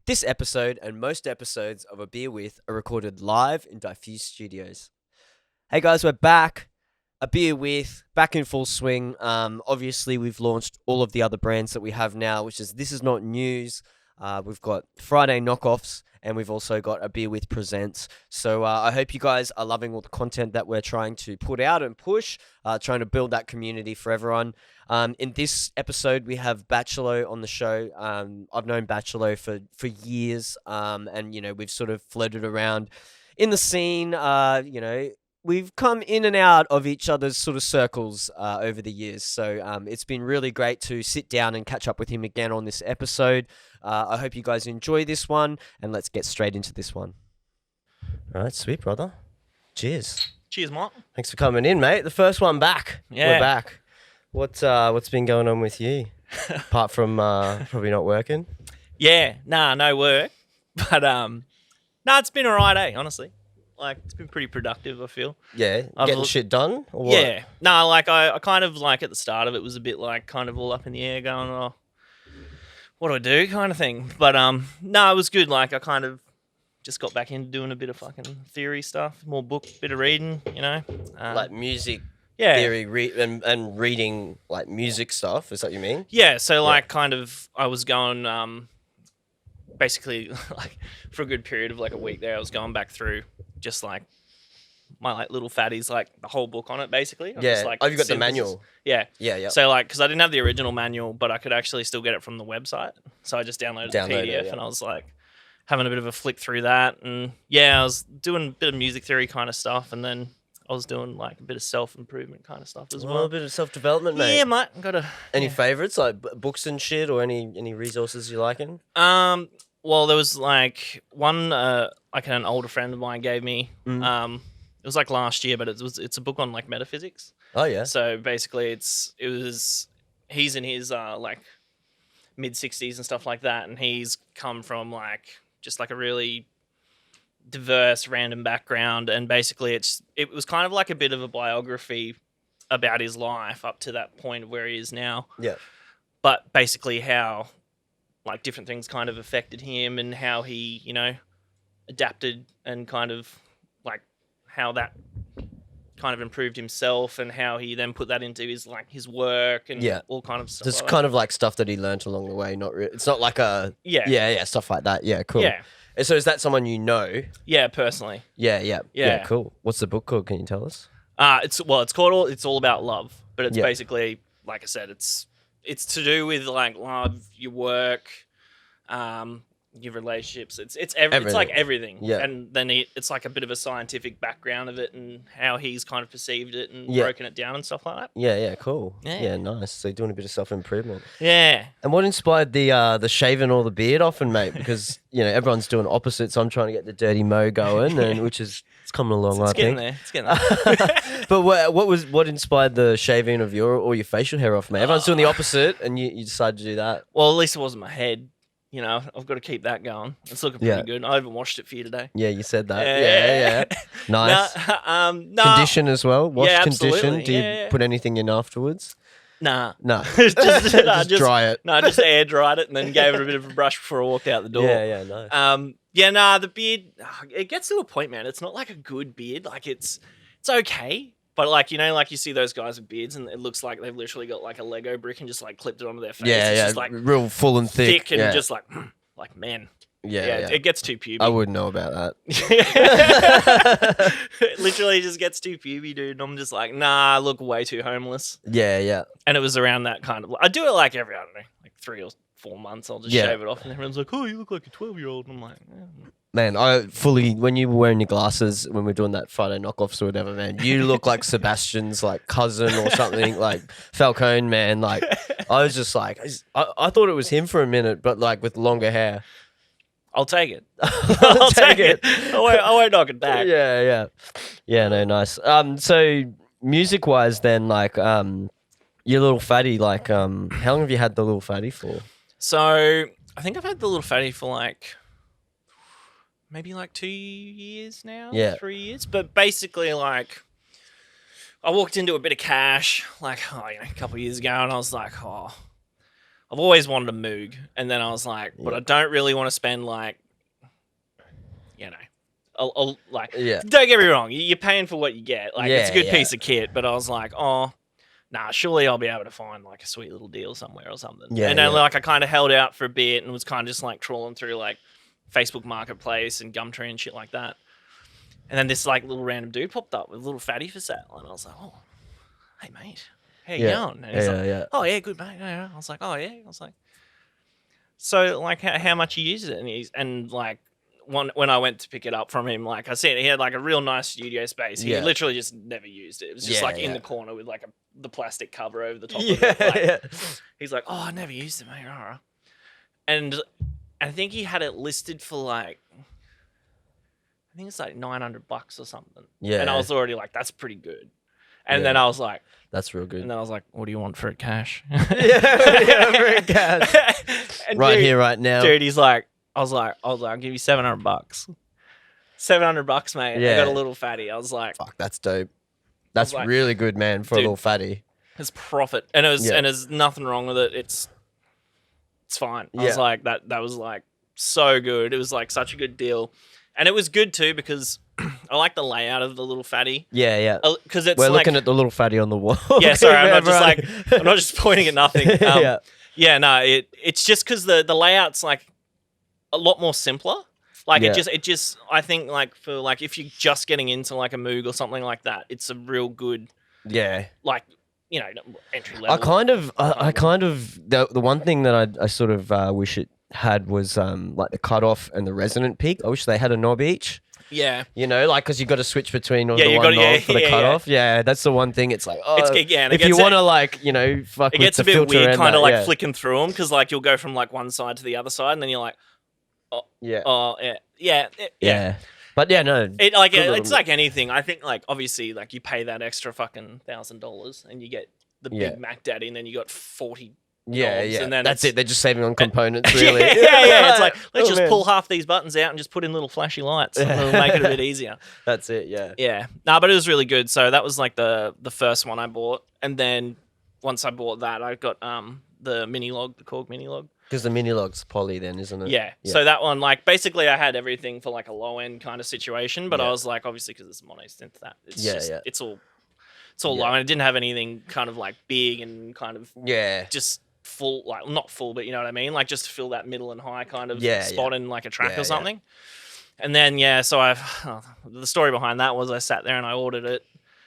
This episode and most episodes of A Beer With are recorded live in Diffuse Studios. Hey guys, we're back. A Beer With, back in full swing. Obviously, we've launched all of the other brands that we have now, which is This Is Not News. We've got Friday Knockoffs, and we've also got A Beer With Presents. So I hope you guys are loving all the content that we're trying to put out and push, trying to build that community for everyone. In this episode, we have Batchelo on the show. I've known Batchelo for years, and, we've sort of floated around in the scene. We've come in and out of each other's sort of circles over the years. So it's been really great to sit down and catch up with him again on this episode. I hope you guys enjoy this one, and let's get straight into this one. All right, sweet, brother. Cheers. Cheers, Mike. Thanks for coming in, mate. The first one back. Yeah. We're back. What's been going on with you? Apart from probably not working? Yeah, no work. But it's been all right, honestly. Like, it's been pretty productive, I feel. Yeah, getting shit done? Or what? Yeah. No, like, I kind of, like, at the start of it was a bit, like, kind of all up in the air going, oh, what do I do kind of thing. But, no, it was good. Like, I kind of just got back into doing a bit of fucking theory stuff, more book, bit of reading, Like music yeah. theory and reading, like, music stuff, is that what you mean? Yeah, so, like, kind of, I was going, basically, like, for a good period of, like, a week there, I was going back through just, like, my, like, little fatties, like, the whole book on it, basically. Yeah. Just, like, Oh, you've got the synthesis. manual. Yeah. Yeah. So, like, because I didn't have the original manual, but I could actually still get it from the website. So I just downloaded the PDF, and I was, like, having a bit of a flick through that. And, yeah, I was doing a bit of music theory kind of stuff, and then I was doing, like, a bit of self-improvement kind of stuff as well. A bit of self-development, mate. Yeah, mate. Any favourites, like books and shit, or any resources you liking? Well, there was, like, one, like, an older friend of mine gave me. It was, like, last year, but it's a book on, like, metaphysics. Oh, yeah. So, basically, he's in his, like, mid-60s and stuff like that, and he's come from, like, just, like, a really diverse, random background, and basically it was kind of like a bit of a biography about his life up to that point where he is now. Yeah. But basically how, like, different things kind of affected him and how he, adapted and kind of, like, how that kind of improved himself and how he then put that into his, like, his work and all kind of stuff. It's like kind of like stuff that he learnt along the way. It's not like a... Yeah, stuff like that. Yeah, cool. Yeah. And so is that someone you know? Yeah, personally. Yeah, cool. What's the book called? Can you tell us? It's called It's All About Love, but it's basically, like I said, it's to do with, like, love, your work, your relationships. It's like everything. Yeah. And then it's like a bit of a scientific background of it and how he's kind of perceived it and broken it down and stuff like that. Yeah, cool. Yeah. Yeah, nice. So you're doing a bit of self-improvement. Yeah. And what inspired the shaving or the beard often, mate? Because, everyone's doing opposites. I'm trying to get the dirty mo going, and which is... It's coming along, I think. It's getting there. But what inspired the shaving of your facial hair off, mate? Everyone's doing the opposite, and you decided to do that. Well, at least it wasn't my head. I've got to keep that going. It's looking pretty good. I even washed it for you today. Yeah, you said that. Yeah. Nice. Condition as well. Wash, condition. Do you put anything in afterwards? Nah. No. just dry it. No, just air dried it and then gave it a bit of a brush before I walked out the door. Yeah, nice. The beard, it gets to a point, man. It's not like a good beard. Like, it's okay. But, like, like you see those guys with beards and it looks like they've literally got, like, a Lego brick and just, like, clipped it onto their face. Yeah, it's just, like, real full and thick. and just, like, man. Yeah. It gets too puby. I wouldn't know about that. It literally just gets too puby, dude. And I'm just like, nah, I look way too homeless. Yeah. And it was around that kind of... I do it, like, every, I don't know, like 3 or 4 months. I'll just shave it off and everyone's like, oh, you look like a 12-year-old. And I'm like... Man, when you were wearing your glasses when we were doing that Friday knockoffs or whatever, man, you look like Sebastian's, like, cousin or something, like Falcone, man. Like, I was just like, I thought it was him for a minute, but, like, with longer hair. I'll take it. I'll take it. I won't knock it back. Yeah, no, nice. So music-wise then, like, your little fatty, like, how long have you had the little fatty for? So, I think I've had the little fatty for, like... maybe like 2 years now, 3 years. But basically, like, I walked into a bit of cash, like, a couple of years ago, and I was like, I I've always wanted a Moog, and then I was like, but I don't really want to spend like, you know, like, don't get me wrong, you're paying for what you get. Like, it's a good piece of kit, but I was like, oh, nah, surely I'll be able to find like a sweet little deal somewhere or something. Yeah, and then like I kind of held out for a bit and was kind of just like trawling through like Facebook Marketplace and Gumtree and shit like that. And then this like little random dude popped up with a little fatty for sale, and I was like, oh, hey mate, how you going? And he's like, oh yeah, good mate. Yeah. I was like, oh yeah. I was like, so like how much you use it? And like when I went to pick it up from him, like I said, he had like a real nice studio space. He literally just never used it. It was just like in the corner with like the plastic cover over the top of it. Like, he's like, oh, I never used it, mate. And I think he had it listed for like, I think it's like $900 or something. Yeah. And I was already like, that's pretty good. And then I was like, that's real good. And then I was like, what do you want for it, cash? For it, cash. And right dude, here, right now. Dude, he's like, I was like, I'll give you $700. $700, mate. Yeah. I got a little fatty. I was like, fuck, that's dope. That's like, really good, man, for a little fatty. It's profit. And it was and there's nothing wrong with it. It's fine. I was like, that was like so good. It was like such a good deal. And it was good too because I like the layout of the little fatty. Yeah. Because it's we're looking at the little fatty on the wall. Yeah, sorry, I'm not just pointing at nothing. Yeah, no, it's just because the layout's like a lot more simpler. Like it just I think like for like if you're just getting into like a Moog or something like that, it's a real good like, you know, entry level. I kind of the one thing that I sort of wish it had was like the cutoff and the resonant peak. I wish they had a knob each. Yeah, you know, like because you got to switch between the one knob for the cutoff. Yeah, that's the one thing. It's like, if you want to like, you know, fuck, it gets a bit weird, kind of like flicking through them because like you'll go from like one side to the other side, and then you're like, yeah. But yeah, no, it's like anything. I think like obviously like you pay that extra fucking $1,000 and you get the big Mac Daddy, and then you got 40. And then that's it. They're just saving on components, really. It's like let's just pull half these buttons out and just put in little flashy lights. And it'll make it a bit easier. That's it. Yeah. No, but it was really good. So that was like the first one I bought, and then once I bought that, I got the mini log, the Korg mini log. Because the mini log's poly, then, isn't it? Yeah. So that one, like, basically, I had everything for like a low end kind of situation, but I was like, obviously, because it's mono synth, that it's all low, and it didn't have anything kind of like big and kind of just full, like not full, but you know what I mean, like just to fill that middle and high kind of spot in like a track or something. And then so the story behind that was I sat there and I ordered it.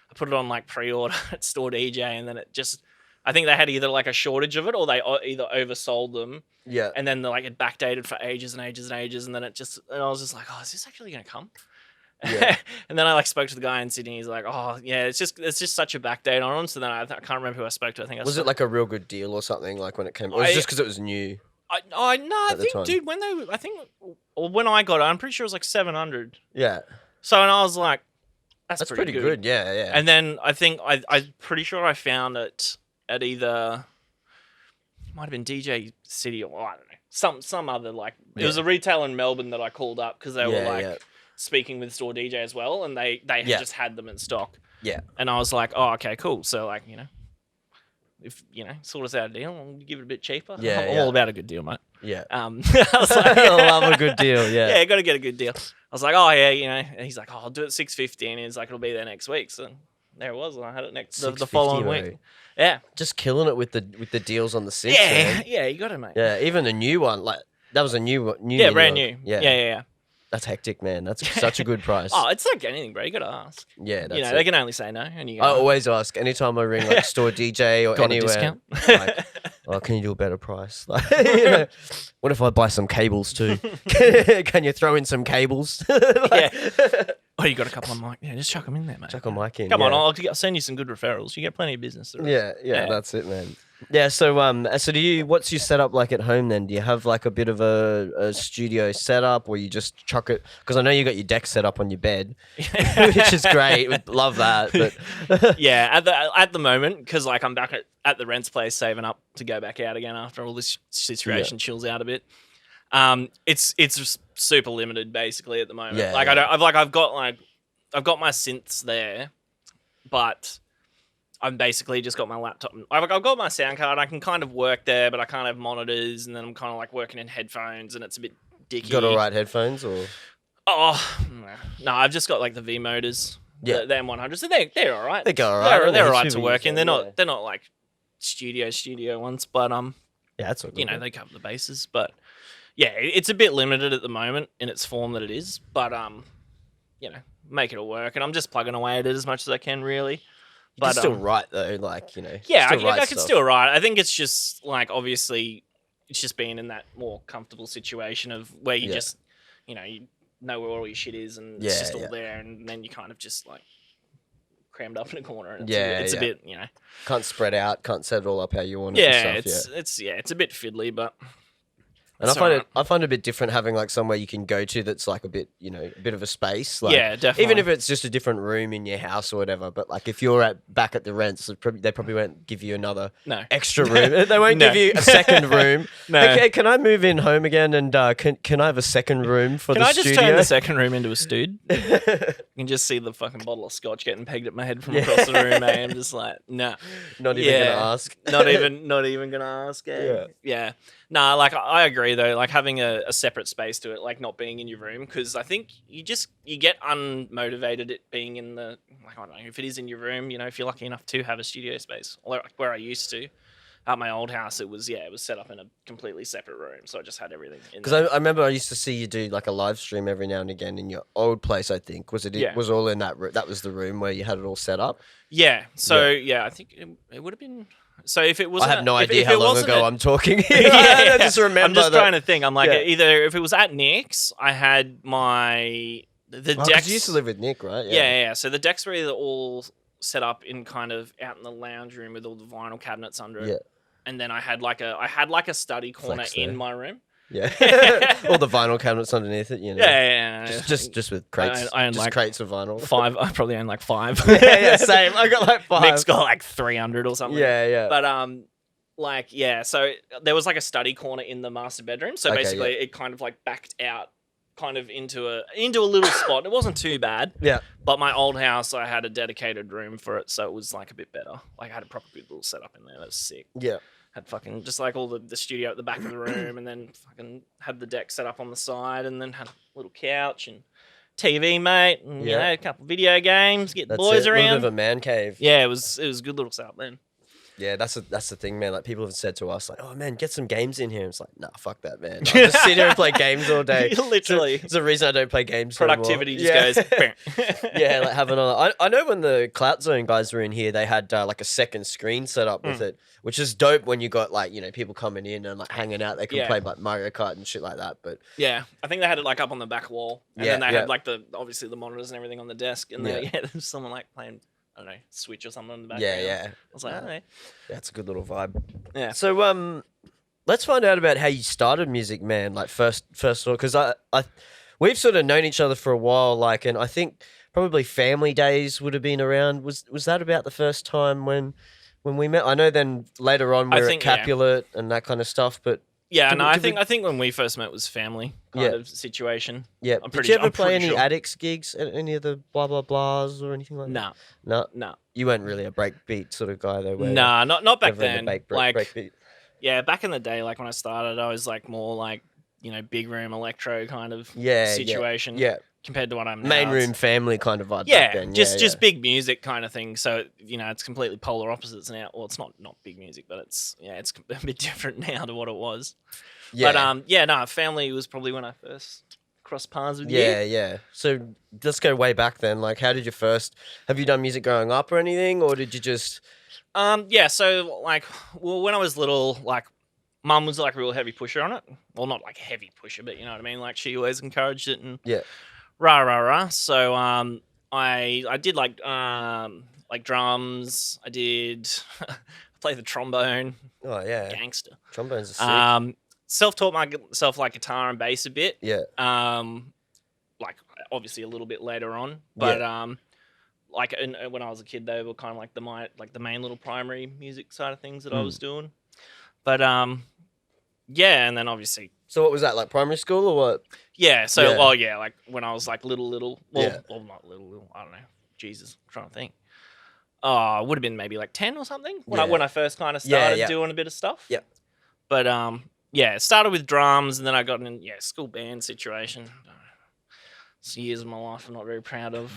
I put it on like pre-order at Store DJ, and then it just, I think they had either like a shortage of it or they either oversold them. Yeah. And then like it backdated for ages and ages and ages, and then and I was just like, oh, is this actually gonna come? Yeah. And then I like spoke to the guy in Sydney. He's like, oh yeah, it's just such a backdate on them. So then I can't remember who I spoke to. I think was it like a real good deal or something, like when it came? Or was it just because it was new? I think, dude, when I got it, I'm pretty sure it was like 700. Yeah. So and I was like, that's pretty good. Yeah. And then I think I'm pretty sure I found it at either, it might have been DJ City or I don't know, some other like it was a retailer in Melbourne that I called up because they were like speaking with Store DJ as well, and they had just had them in stock. Yeah. And I was like, oh, okay, cool. So like, you know, if you know, sort us out a deal, I'll give it a bit cheaper. I'm all about a good deal, mate. Yeah. I was like, I love a good deal. Yeah. Yeah, got to get a good deal. I was like, oh yeah, you know, and he's like, oh, I'll do it $650, and he's like, it'll be there next week. So there it was, and I had it the following week. Yeah, just killing it with the deals on the synth. Yeah, you got it, mate. Yeah, even the new one, like that was a new. Yeah, brand new. Yeah. That's hectic, man. That's such a good price. Oh, it's like anything, bro. You got to ask. Yeah, that's they can only say no. And you I always ask. Anytime I ring like Store DJ or got anywhere, a discount? Like, oh, can you do a better price? Like, you know, what if I buy some cables too? Can you throw in some cables? Yeah. Oh, you got a couple of mic? Yeah, just chuck them in there, mate. Chuck a mic in. Come on, I'll send you some good referrals. You get plenty of business. Yeah, that's it, man. Yeah, so what's your setup like at home then? Do you have like a bit of a studio setup, or you just chuck it? Because I know you got your deck set up on your bed, which is great. Love that. But yeah, at the moment, because like I'm back at the rents place saving up to go back out again after all this situation chills out a bit. It's super limited basically at the moment. I've got my synths there, but I've basically just got my laptop. I've got my sound card. I can kind of work there, but I can't have monitors, and then I'm kind of like working in headphones, and it's a bit dicky. Got all right headphones or? Oh no, I've just got like the V motors. Yeah. The M100s. So they're all right. They go all right. They're all right Should to be work in. useful, They're not like studio ones, but yeah, that's all good. you know, they cover the bases. But yeah, it's a bit limited at the moment in its form that it is. But you know, make it all work, and I'm just plugging away at it as much as I can, really. You can still write though, like, you know. Yeah, still I can still write. I think it's just like, obviously, it's just being in that more comfortable situation of where you just, you know where all your shit is, and it's just all there, and then you kind of just like crammed up in a corner, and it's a bit, you know, can't spread out, can't set it all up how you want it. And stuff, it's a bit fiddly, but. And I find it a bit different having like somewhere you can go to that's like a bit, you know, a bit of a space. Like, yeah, definitely. Even if it's just a different room in your house or whatever. But like if you're back at the rents, they probably won't give you another extra room. They won't give you a second room. No. Okay, can I move in home again? And can I have a second room for the studio? Can I just turn the second room into a stood? You can just see the fucking bottle of scotch getting pegged at my head from across the room, mate. I'm just like, nah. Not even gonna ask. not even gonna ask. Yeah. Nah, like I agree though. Like having a separate space to it, like not being in your room, because I think you get unmotivated at being in the, like, I don't know, if it is in your room, you know, if you're lucky enough to have a studio space, or like where I used to. At my old house, it was set up in a completely separate room, so I just had everything in there. Because I remember I used to see you do like a live stream every now and again in your old place. I think was all in that room. That was the room where you had it all set up. Yeah. So I think it would have been. So if it was, I have no idea how long ago I'm talking. I just remember. I'm just trying to think. I'm like either if it was at Nick's, I had the decks. You used to live with Nick, right? Yeah. So the decks were either all set up in kind of out in the lounge room with all the vinyl cabinets under it. Yeah. And then I had like a study corner in my room. Yeah, all the vinyl cabinets underneath it, you know. Yeah. Just with crates. I own just like crates of vinyl. 5. I probably own like 5. yeah, same. I got like 5. Nick's got like 300 or something. Yeah. But so there was like a study corner in the master bedroom. So basically, it kind of like backed out, kind of into a little spot. It wasn't too bad. Yeah. But my old house, I had a dedicated room for it, so it was like a bit better. Like I had a proper good little setup in there. That was sick. Yeah. Had fucking just like all the studio at the back of the room, and then fucking had the deck set up on the side, and then had a little couch and TV, mate, and you know, a couple of video games, get the boys around. A little bit of a man cave. Yeah, it was a good little setup then. Yeah, that's the thing, man. Like people have said to us, like, "Oh man, get some games in here." It's like, nah, fuck that, man. I'll just sit here and play games all day. Literally, it's the reason I don't play games. Productivity anymore. just goes. Yeah, like having on. I know when the Clout Zone guys were in here, they had like a second screen set up with it, which is dope when you got like, you know, people coming in and like hanging out. They can play like Mario Kart and shit like that. But yeah, I think they had it like up on the back wall, and then they had like obviously the monitors and everything on the desk, and there's someone like playing, I don't know, Switch or something in the background. Yeah. I was like, oh, yeah. That's a good little vibe. Yeah. So, let's find out about how you started music, man. Like first of all, because we've sort of known each other for a while, like, and I think probably Family Days would have been around. Was that about the first time when we met? I know then later on we were at Capulet and that kind of stuff, but. Yeah, I think when we first met was family kind of situation. Yeah. Did you ever play any Addicts gigs at any of the blah blah blahs or anything like that? No. You weren't really a breakbeat sort of guy though, were you? Nah, not back then. Breakbeat. Yeah, back in the day, like when I started, I was like more like, you know, big room electro kind of situation. Yeah. Compared to what I'm now. Main room family kind of vibe. Yeah, back then. just big music kind of thing. So, you know, it's completely polar opposites now. Well, it's not big music, but it's a bit different now to what it was. Yeah. But family was probably when I first crossed paths with you. Yeah. So let's go way back then. Like, how did you first? Have you done music growing up or anything, or did you just? So like, well, when I was little, like, Mum was like a real heavy pusher on it. Well, not like heavy pusher, but you know what I mean. Like, she always encouraged it and rah. So I did like drums. I did play the trombone. Oh yeah, gangster. Trombones are sick. Self-taught myself like guitar and bass a bit. Yeah. Like obviously a little bit later on, but like when I was a kid, they were kind of like the main little primary music side of things that I was doing. But and then obviously. So what was that, like primary school or what? Yeah, so like when I was like little, well, not little, I don't know. Jesus, I'm trying to think. Would have been maybe like 10 or something when Yeah. I first kind of Yeah, started yeah. doing a bit of stuff. Yep. But yeah, it started with drums, and then I got in school band situation. It's years of my life I'm not very proud of.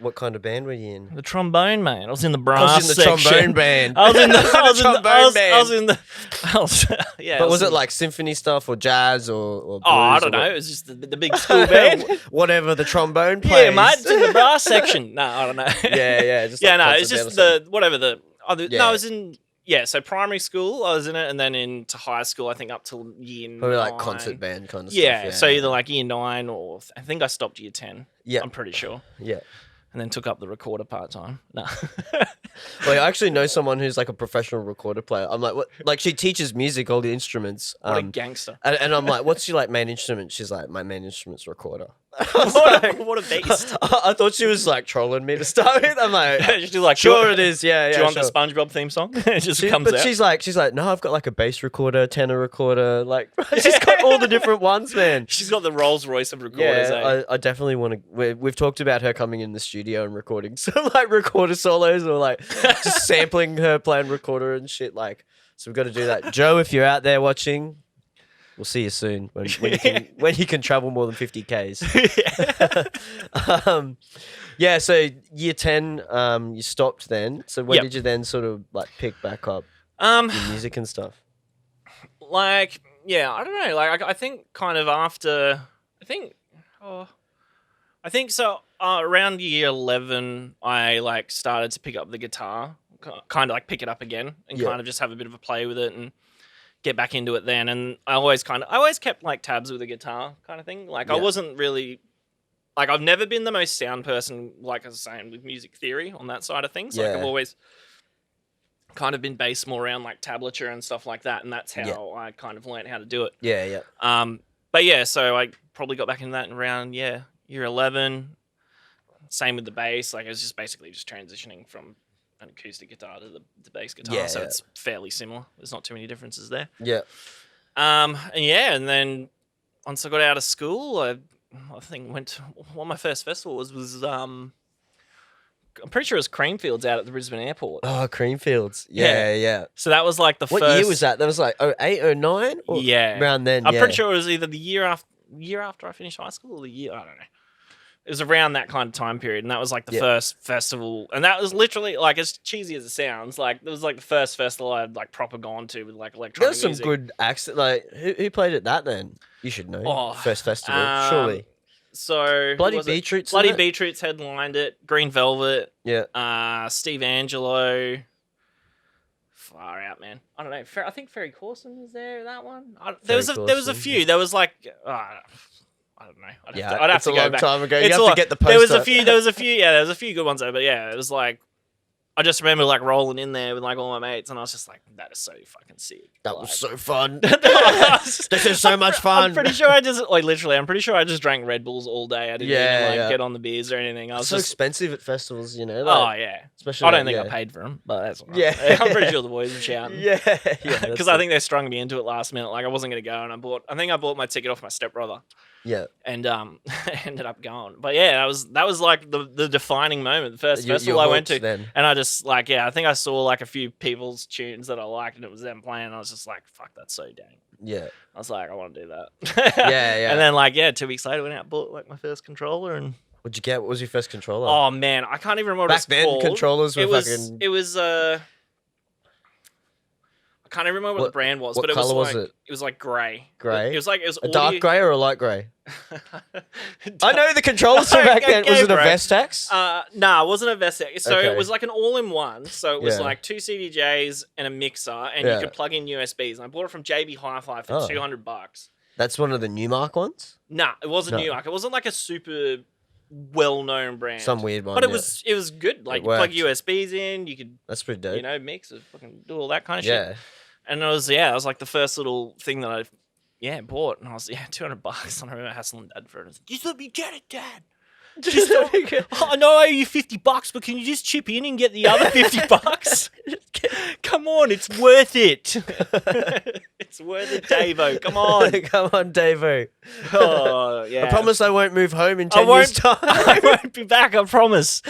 What kind of band were you in? The trombone, man. I was in the I brass was in the section. trombone band. I was in the trombone band. I was in the. Yeah. But was it like symphony stuff or jazz or blues? I don't know. It was just the big school band. Whatever the trombone plays. Yeah, mate. It's in the brass section. No, I don't know. Yeah. Just Yeah, like no, concert it's band or just something. whatever the other. Yeah. No, I was in. Yeah, so primary school I was in it, and then into high school I think up till year 9. Probably like concert band kind of Yeah, stuff. so either like year 9 or I think I stopped year 10. Yeah. I'm pretty sure. Yeah. And then took up the recorder part time. No. Well, I actually know someone who's like a professional recorder player. I'm like, what? Like she teaches music, all the instruments. What a gangster. And I'm like, what's your like main instrument? She's like, my main instrument's recorder. What a beast. I thought she was like trolling me to start with. I'm like, Just do like, sure it is. Yeah. Do you want sure. the SpongeBob theme song? It just comes But out. she's like, no, I've got like a bass recorder, tenor recorder. Like, she's got all the different ones, man. She's got the Rolls Royce of recorders. Yeah, I definitely want to. We've talked about her coming in the studio and recording some like recorder solos or like just sampling her playing recorder and shit. Like, so we've got to do that. Joe, if you're out there watching, we'll see you soon when you can travel more than 50 k's. Yeah. So year 10, you stopped then. So when Yep. did you then sort of like pick back up Yeah. your music and stuff? Like, yeah, I don't know. Like, I think kind of after, I think so. Around year 11, I like started to pick up the guitar, kind of like pick it up again, and Yeah. kind of just have a bit of a play with it and get back into it then. And I always kept like tabs with the guitar kind of thing. Like I Yeah. wasn't really. Like, I've never been the most sound person, like I was saying, with music theory on that side of things. Like, Yeah. I've always kind of been based more around, like, tablature and stuff like that, and that's how I kind of learned how to do it. Yeah. But, yeah, so I probably got back into that around, year 11. Same with the bass. Like, it was just basically just transitioning from an acoustic guitar to the bass guitar. Yeah, so yeah. it's fairly similar. There's not too many differences there. Yeah. And then once I got out of school, I think one of my first festivals was I'm pretty sure it was Creamfields out at the Brisbane airport. Oh, Creamfields. Yeah. Yeah. So that was like the What first. year was that? That was like 08, 09? Or Yeah. around then. I'm yeah. pretty sure it was either the year after I finished high school or the year, I don't know. It was around that kind of time period, and that was like the first festival, and that was literally like as cheesy as it sounds. Like it was like the first festival I'd like proper gone to with like electronic There was some music. good acts. Like who played at that then? You should know. Oh, First festival, surely. So Bloody who was it? Beetroots. Bloody and that? Beetroots headlined it. Green Velvet. Yeah. Steve Angelo. Far out, man. I don't know. I think Ferry Corson was there. That one. There was a Corson. few. There was like I don't know. I'd have it's to a go long back. time ago. It's You a have lot. to get the poster. There was a few. Yeah, there was a few good ones though. But yeah, it was like I just remember like rolling in there with like all my mates, and I was just like, that is so fucking sick. That Like- was so fun. this This is so much fun. I'm pretty sure I just drank Red Bulls all day. I didn't even get on the beers or anything. I was It's so just expensive at festivals, you know. oh Like, yeah. especially I don't like, think I paid for them, but that's all right. Yeah. I'm pretty sure the boys were shouting. Yeah. Because I think they strung me into it last minute. Like I wasn't gonna go, and I think I bought my ticket off my stepbrother, Yeah. and ended up going. But yeah, that was like the defining moment. The first You're festival I went to, hooked then. and I just like I think I saw like a few people's tunes that I liked, and it was them playing. And I was just like, fuck, that's so dang. Yeah. I was like, I want to do that. Yeah. And then 2 weeks later, went out and bought like my first controller, and What'd you get? What was your first controller? oh man, I can't even remember what Back it's then, called. controllers were It was fucking. I can't even remember what the brand was, what but it was colour was like it? it was like grey. Grey? It was A dark grey or a light grey? I I know the controllers from back then. Was it a Vestax? Nah, it wasn't a Vestax. So Okay. it was like an all-in-one. So it was Yeah. like 2 CDJs and a mixer, and Yeah. you could plug in USBs. And I bought it from JB Hi-Fi for Oh. $200. That's one of the Newmark ones? Nah, it wasn't No. New York. It wasn't like a super well-known brand. Some weird one. but it yeah. was good. Like It you plug worked. USBs in, you could That's pretty dope. mix and fucking do all that kind of shit. yeah. And it was like the first little thing that I bought, and I was $200. And I remember hassling Dad for it. I was like, just let me get it, Dad. Just I know I owe you $50, but can you just chip in and get the other $50? Come on, it's worth it. It's worth it, Davo. Come on. Come on, Davo. Oh, yeah. I promise I won't move home in I 10 years' time. I won't be back, I promise.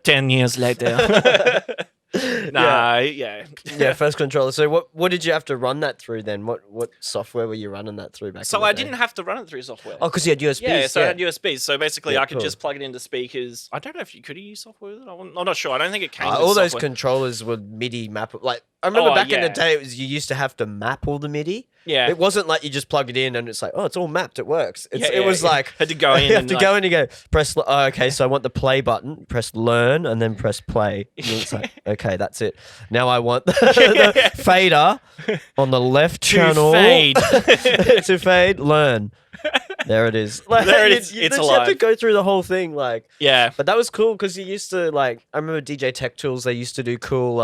10 years later. Nah, yeah. Yeah, first controller. So what did you have to run that through then? What software were you running that through back? So in the I day? didn't have to run it through software. Oh, because you had USBs. Yeah, so I had USBs. So basically, Yeah, I could cool. just plug it into speakers. I don't know if you could use software with it. I'm not sure. I don't think it came with all those software. controllers were MIDI map. Like I remember back in the yeah. day, it was you used to have to map all the MIDI. Yeah. It wasn't like you just plug it in and it's like, oh, it's all mapped. It works. It was yeah. like Had to go in you have and to like- go in and go press. Oh, okay, so I want the play button. Press learn and then press play. And it's like, okay, that's it. Now I want the fader on the left channel. fade. To fade. Learn. There it is. Like, There it is. You It's literally have to alive. go through the whole thing. Like, Yeah. but that was cool because you used to like. I remember DJ Tech Tools. They used to do cool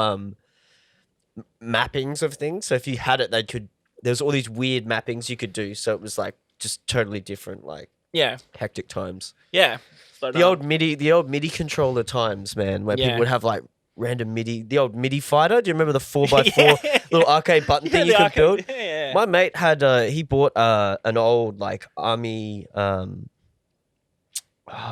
mappings of things. So if you had it, they could. There's all these weird mappings you could do. So it was like just totally different. Like Yeah. hectic times. Yeah. But, The old MIDI controller times, man, where Yeah. people would have like random MIDI. The old MIDI fighter. Do you remember the 4x4 little arcade button thing you the could arcade- build? Yeah. My mate had he bought an old like army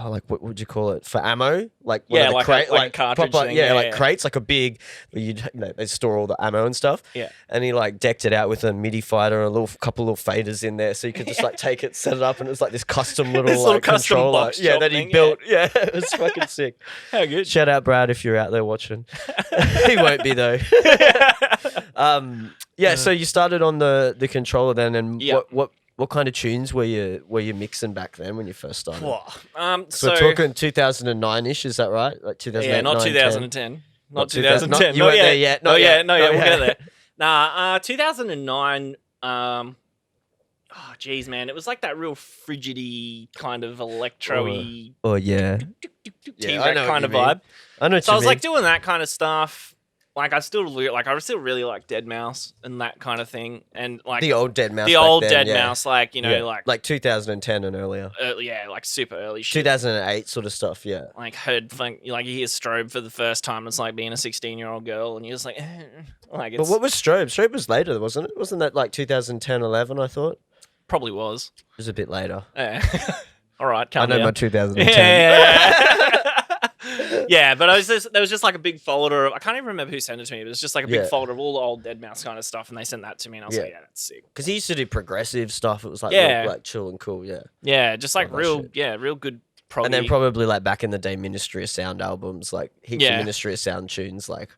like what would you call it for ammo? Like one Yeah, of the like a- crate, like a cartridge proper, thing, yeah, yeah, like yeah. crates, like a big. They store all the ammo and stuff. Yeah. And he like decked it out with a MIDI fighter and a little couple little faders in there, so you could just like take it, set it up, and it was like this custom little This little like custom controller. box Yeah, shop that he thing, built. Yeah, it was fucking sick. How good. Shout out Brad if you're out there watching. He won't be though. Yeah, so you started on the controller then, and Yeah. what kind of tunes were you mixing back then when you first started? So So we're talking 2009-ish, is that right? Like 2008, yeah, not 10? 2010. Not Not 2000 2010. you weren't there yet. Not yet. No, Not we'll yet. get there. Nah, 2009. Oh, geez, man, it was like that real frigidy kind of electro-y Oh yeah. T-Rex I know what kind you of mean. vibe. I know what So you I was mean. like doing that kind of stuff. Like I still really like Dead Mouse and that kind of thing, and like the old Dead Mouse. the back old then, Dead yeah. Mouse, like you know, Yeah. like 2010 and earlier. yeah, like super early shit. 2008 sort of stuff, yeah. Like heard funk, like you hear Strobe for the first time. It's like being a 16-year-old girl, and you're just like, like it's But what was Strobe? Strobe was later, wasn't it? Wasn't that like 2010, 11, I thought? probably was. It was a bit later. Yeah. All right, I calm know down. my 2010. Yeah, but there was just like a big folder. I can't even remember who sent it to me. It was just like a big Yeah. folder of all the old Dead Mouse kind of stuff, and they sent that to me, and I was Yeah. like, yeah, that's sick. Because he used to do progressive stuff. It was like, Yeah. real, like chill and cool, yeah. Yeah, just like that real, shit. real good proggy. And then probably like back in the day, Ministry of Sound albums, like heaps Yeah. of Ministry of Sound tunes. Like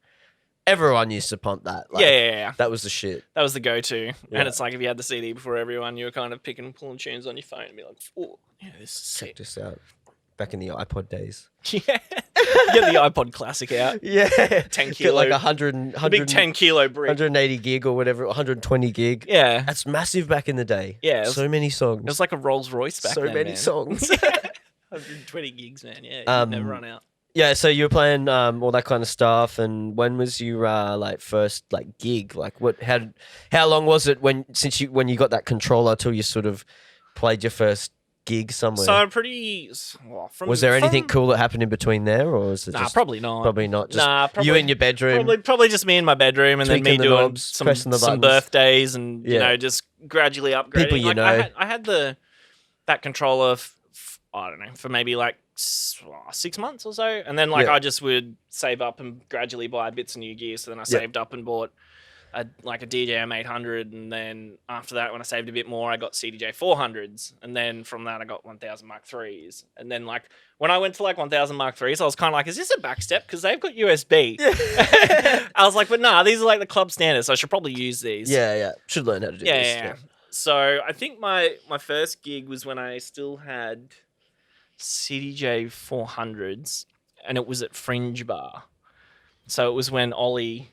everyone used to pump that. Like, yeah. That was the shit. That was the go-to. Yeah. And it's like if you had the CD before everyone, you were kind of picking and pulling tunes on your phone and be like, oh, yeah, this is Check sick. this out. Back in the iPod days. Yeah. Get the iPod Classic out. Yeah. 10 Get like kilo. 100, The 100 big 10 kilo brick. 180 gig or whatever, 120 gig. Yeah. That's massive back in the day. Yeah, it was- So many songs. It was like a Rolls Royce back so then. many man. songs. 120 gigs, man. Yeah, you never run out. Yeah, so you were playing all that kind of stuff, and when was your like first like gig? Like what? How long was it when you got that controller till you sort of played your first gig somewhere? So I'm pretty. Well, Was there anything cool that happened in between there, or was it Nah, just probably not. probably not? Just Nah, probably, you in your bedroom. Probably just me in my bedroom, and then me Tweaking the doing knobs, pressing the some buttons. birthdays, and you Yeah. know, just gradually upgrading. People you Like, know. I had that controller. I don't know, for maybe like 6 months or so, and then like Yeah. I just would save up and gradually buy bits of new gear. So then I saved up and bought a DJM 800, and then after that, when I saved a bit more, I got CDJ 400s, and then from that I got 1000 Mark 3s, and then like when I went to like 1000 Mark 3s, I was kind of like, is this a backstep because they've got USB? I was like, but nah, these are like the club standards, so I should probably use these. Yeah. Should learn how to do Yeah, this. yeah. So I think my first gig was when I still had CDJ 400s, and it was at Fringe Bar. So it was when Ollie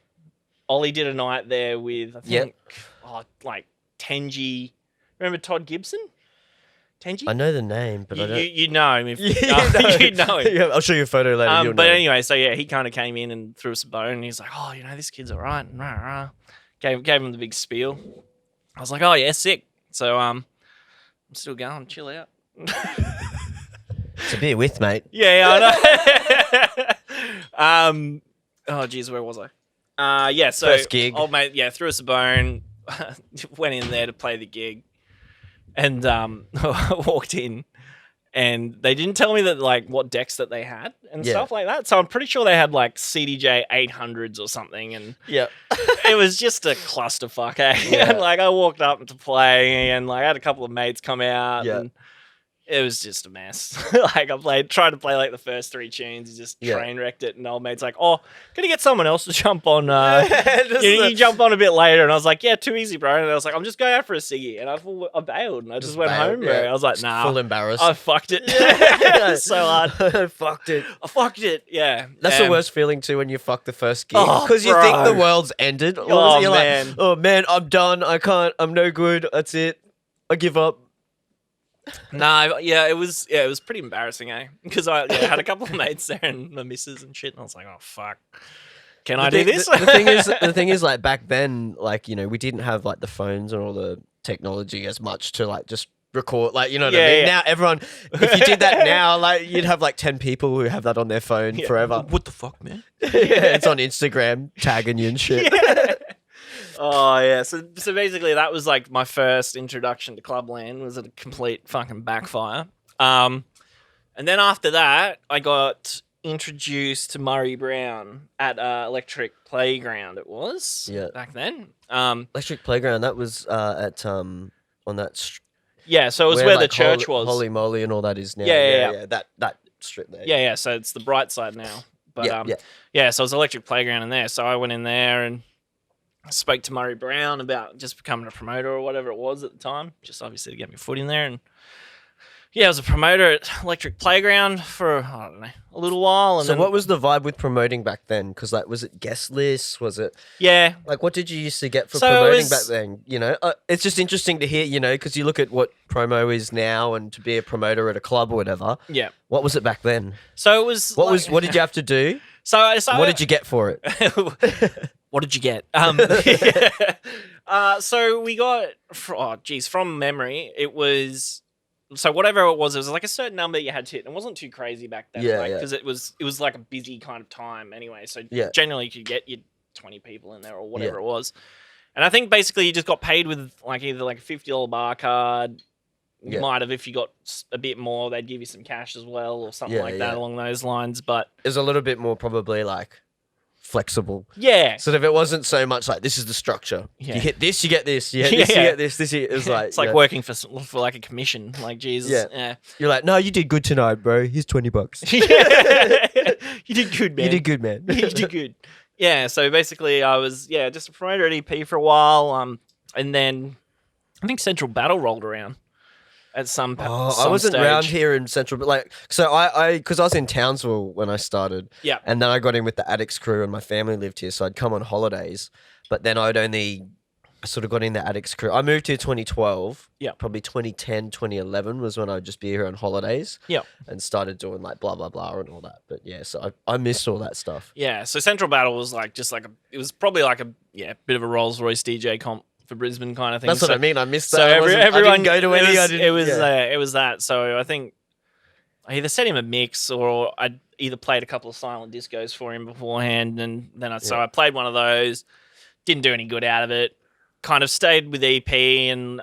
did a night there with, I think, like Tenji. Remember Todd Gibson? Tenji? I know the name, but I don't. You know him if You you know him. Yeah, I'll show you a photo later. You'll But know. anyway, so yeah, he kind of came in and threw us a bone, and he's like, "Oh, you know, this kid's alright." Gave him the big spiel. I was like, "Oh yeah, sick." So I'm still going. Chill out. It's a beer with, mate. Yeah, I know. Oh geez, where was I? Yeah, so First gig. Old mate, yeah, threw us a bone. Went in there to play the gig, and walked in, and they didn't tell me that like what decks that they had and Yeah. stuff like that. So I'm pretty sure they had like CDJ 800s or something, and Yeah. it was just a clusterfuck. Yeah. And like I walked up to play, and like I had a couple of mates come out, Yeah. and it was just a mess. Like tried to play like the first 3 tunes, you just Yeah. train wrecked it, and old mate's like, "Oh, gonna get someone else to jump on." Just You jump on a bit later, and I was like, "Yeah, too easy, bro." And I was like, "I'm just going out for a ciggy," and I bailed, and I just went bailed, home, bro. yeah. I was like, Just "Nah, full embarrassed. I fucked it." Yeah. So hard. I fucked it. I fucked it. Yeah, That's the worst feeling too when you fuck the first gig Oh, because you think bro. the world's ended. Oh, You're man. like, oh man, I'm done. I can't. I'm no good. That's it. I give up. No, yeah, it was pretty embarrassing, because I had a couple of mates there and my missus and shit, and I was like, oh fuck, can I do this? The thing is, like back then, like we didn't have like the phones and all the technology as much to like just record, like what I mean. Yeah. Now everyone, if you did that now, like you'd have like 10 people who have that on their phone Yeah. forever. What the fuck, man? Yeah, it's on Instagram tagging you and shit. Yeah. Oh yeah, so basically that was like my first introduction to Clubland. Was a complete fucking backfire. And then after that, I got introduced to Murray Brown at Electric Playground. It was back then. Electric Playground. That was at on that. Yeah, so it was where the like, church was. Holy Moly and all that is now. Yeah. That strip there. Yeah. So it's the bright side now. But so it was Electric Playground in there. So I went in there and spoke to Murray Brown about just becoming a promoter or whatever it was at the time, just obviously to get my foot in there. And I was a promoter at Electric Playground for, I don't know, a little while. And So then, what was the vibe with promoting back then? Because like, was it guest lists? Was it yeah. like what did you used to get for So it promoting was- back then? It's just interesting to hear. Because you look at what promo is now, and to be a promoter at a club or whatever. Yeah. What was it back then? So it was. What did you have to do? So What did you get for it? What did you get? So we got, from memory, it was, so whatever it was like a certain number you had to hit. It wasn't too crazy back then, Yeah, because it was like a busy kind of time anyway. So Yeah. generally you could get your 20 people in there or whatever it was. And I think basically you just got paid with like either like a $50 bar card. You Yeah. might have, if you got a bit more, they'd give you some cash as well or something Yeah, like that yeah. along those lines. But It's a little bit more probably like flexible. yeah. Sort of, it wasn't so much like this is the structure. Yeah. You hit this, you get this. You hit this, you Yeah. get this. This is like It's like working for like a commission. Like, Jesus. Yeah. You're like, no, you did good tonight, bro. Here's $20. You did good, man. You did good, man. You did good. Yeah, so basically I was, just a promoter at EP for a while. And then I think Central Battle rolled around at some I wasn't stage. around here in Central, but like, so because I was in Townsville when I started. Yeah. And then I got in with the Addicts crew and my family lived here. So I'd come on holidays, but then I sort of got in the Addicts crew. I moved here 2012. Yeah. Probably 2010, 2011 was when I'd just be here on holidays. Yeah. And started doing like blah, blah, blah and all that. But yeah, so I missed all that stuff. Yeah, so Central Battle was like it was probably like a bit of a Rolls Royce DJ comp for Brisbane kind of thing. That's what I mean. I missed that. So I everyone didn't go to any. It was that. So I think I either sent him a mix or I either played a couple of silent discos for him beforehand, and then I played one of those. Didn't do any good out of it. Kind of stayed with EP, and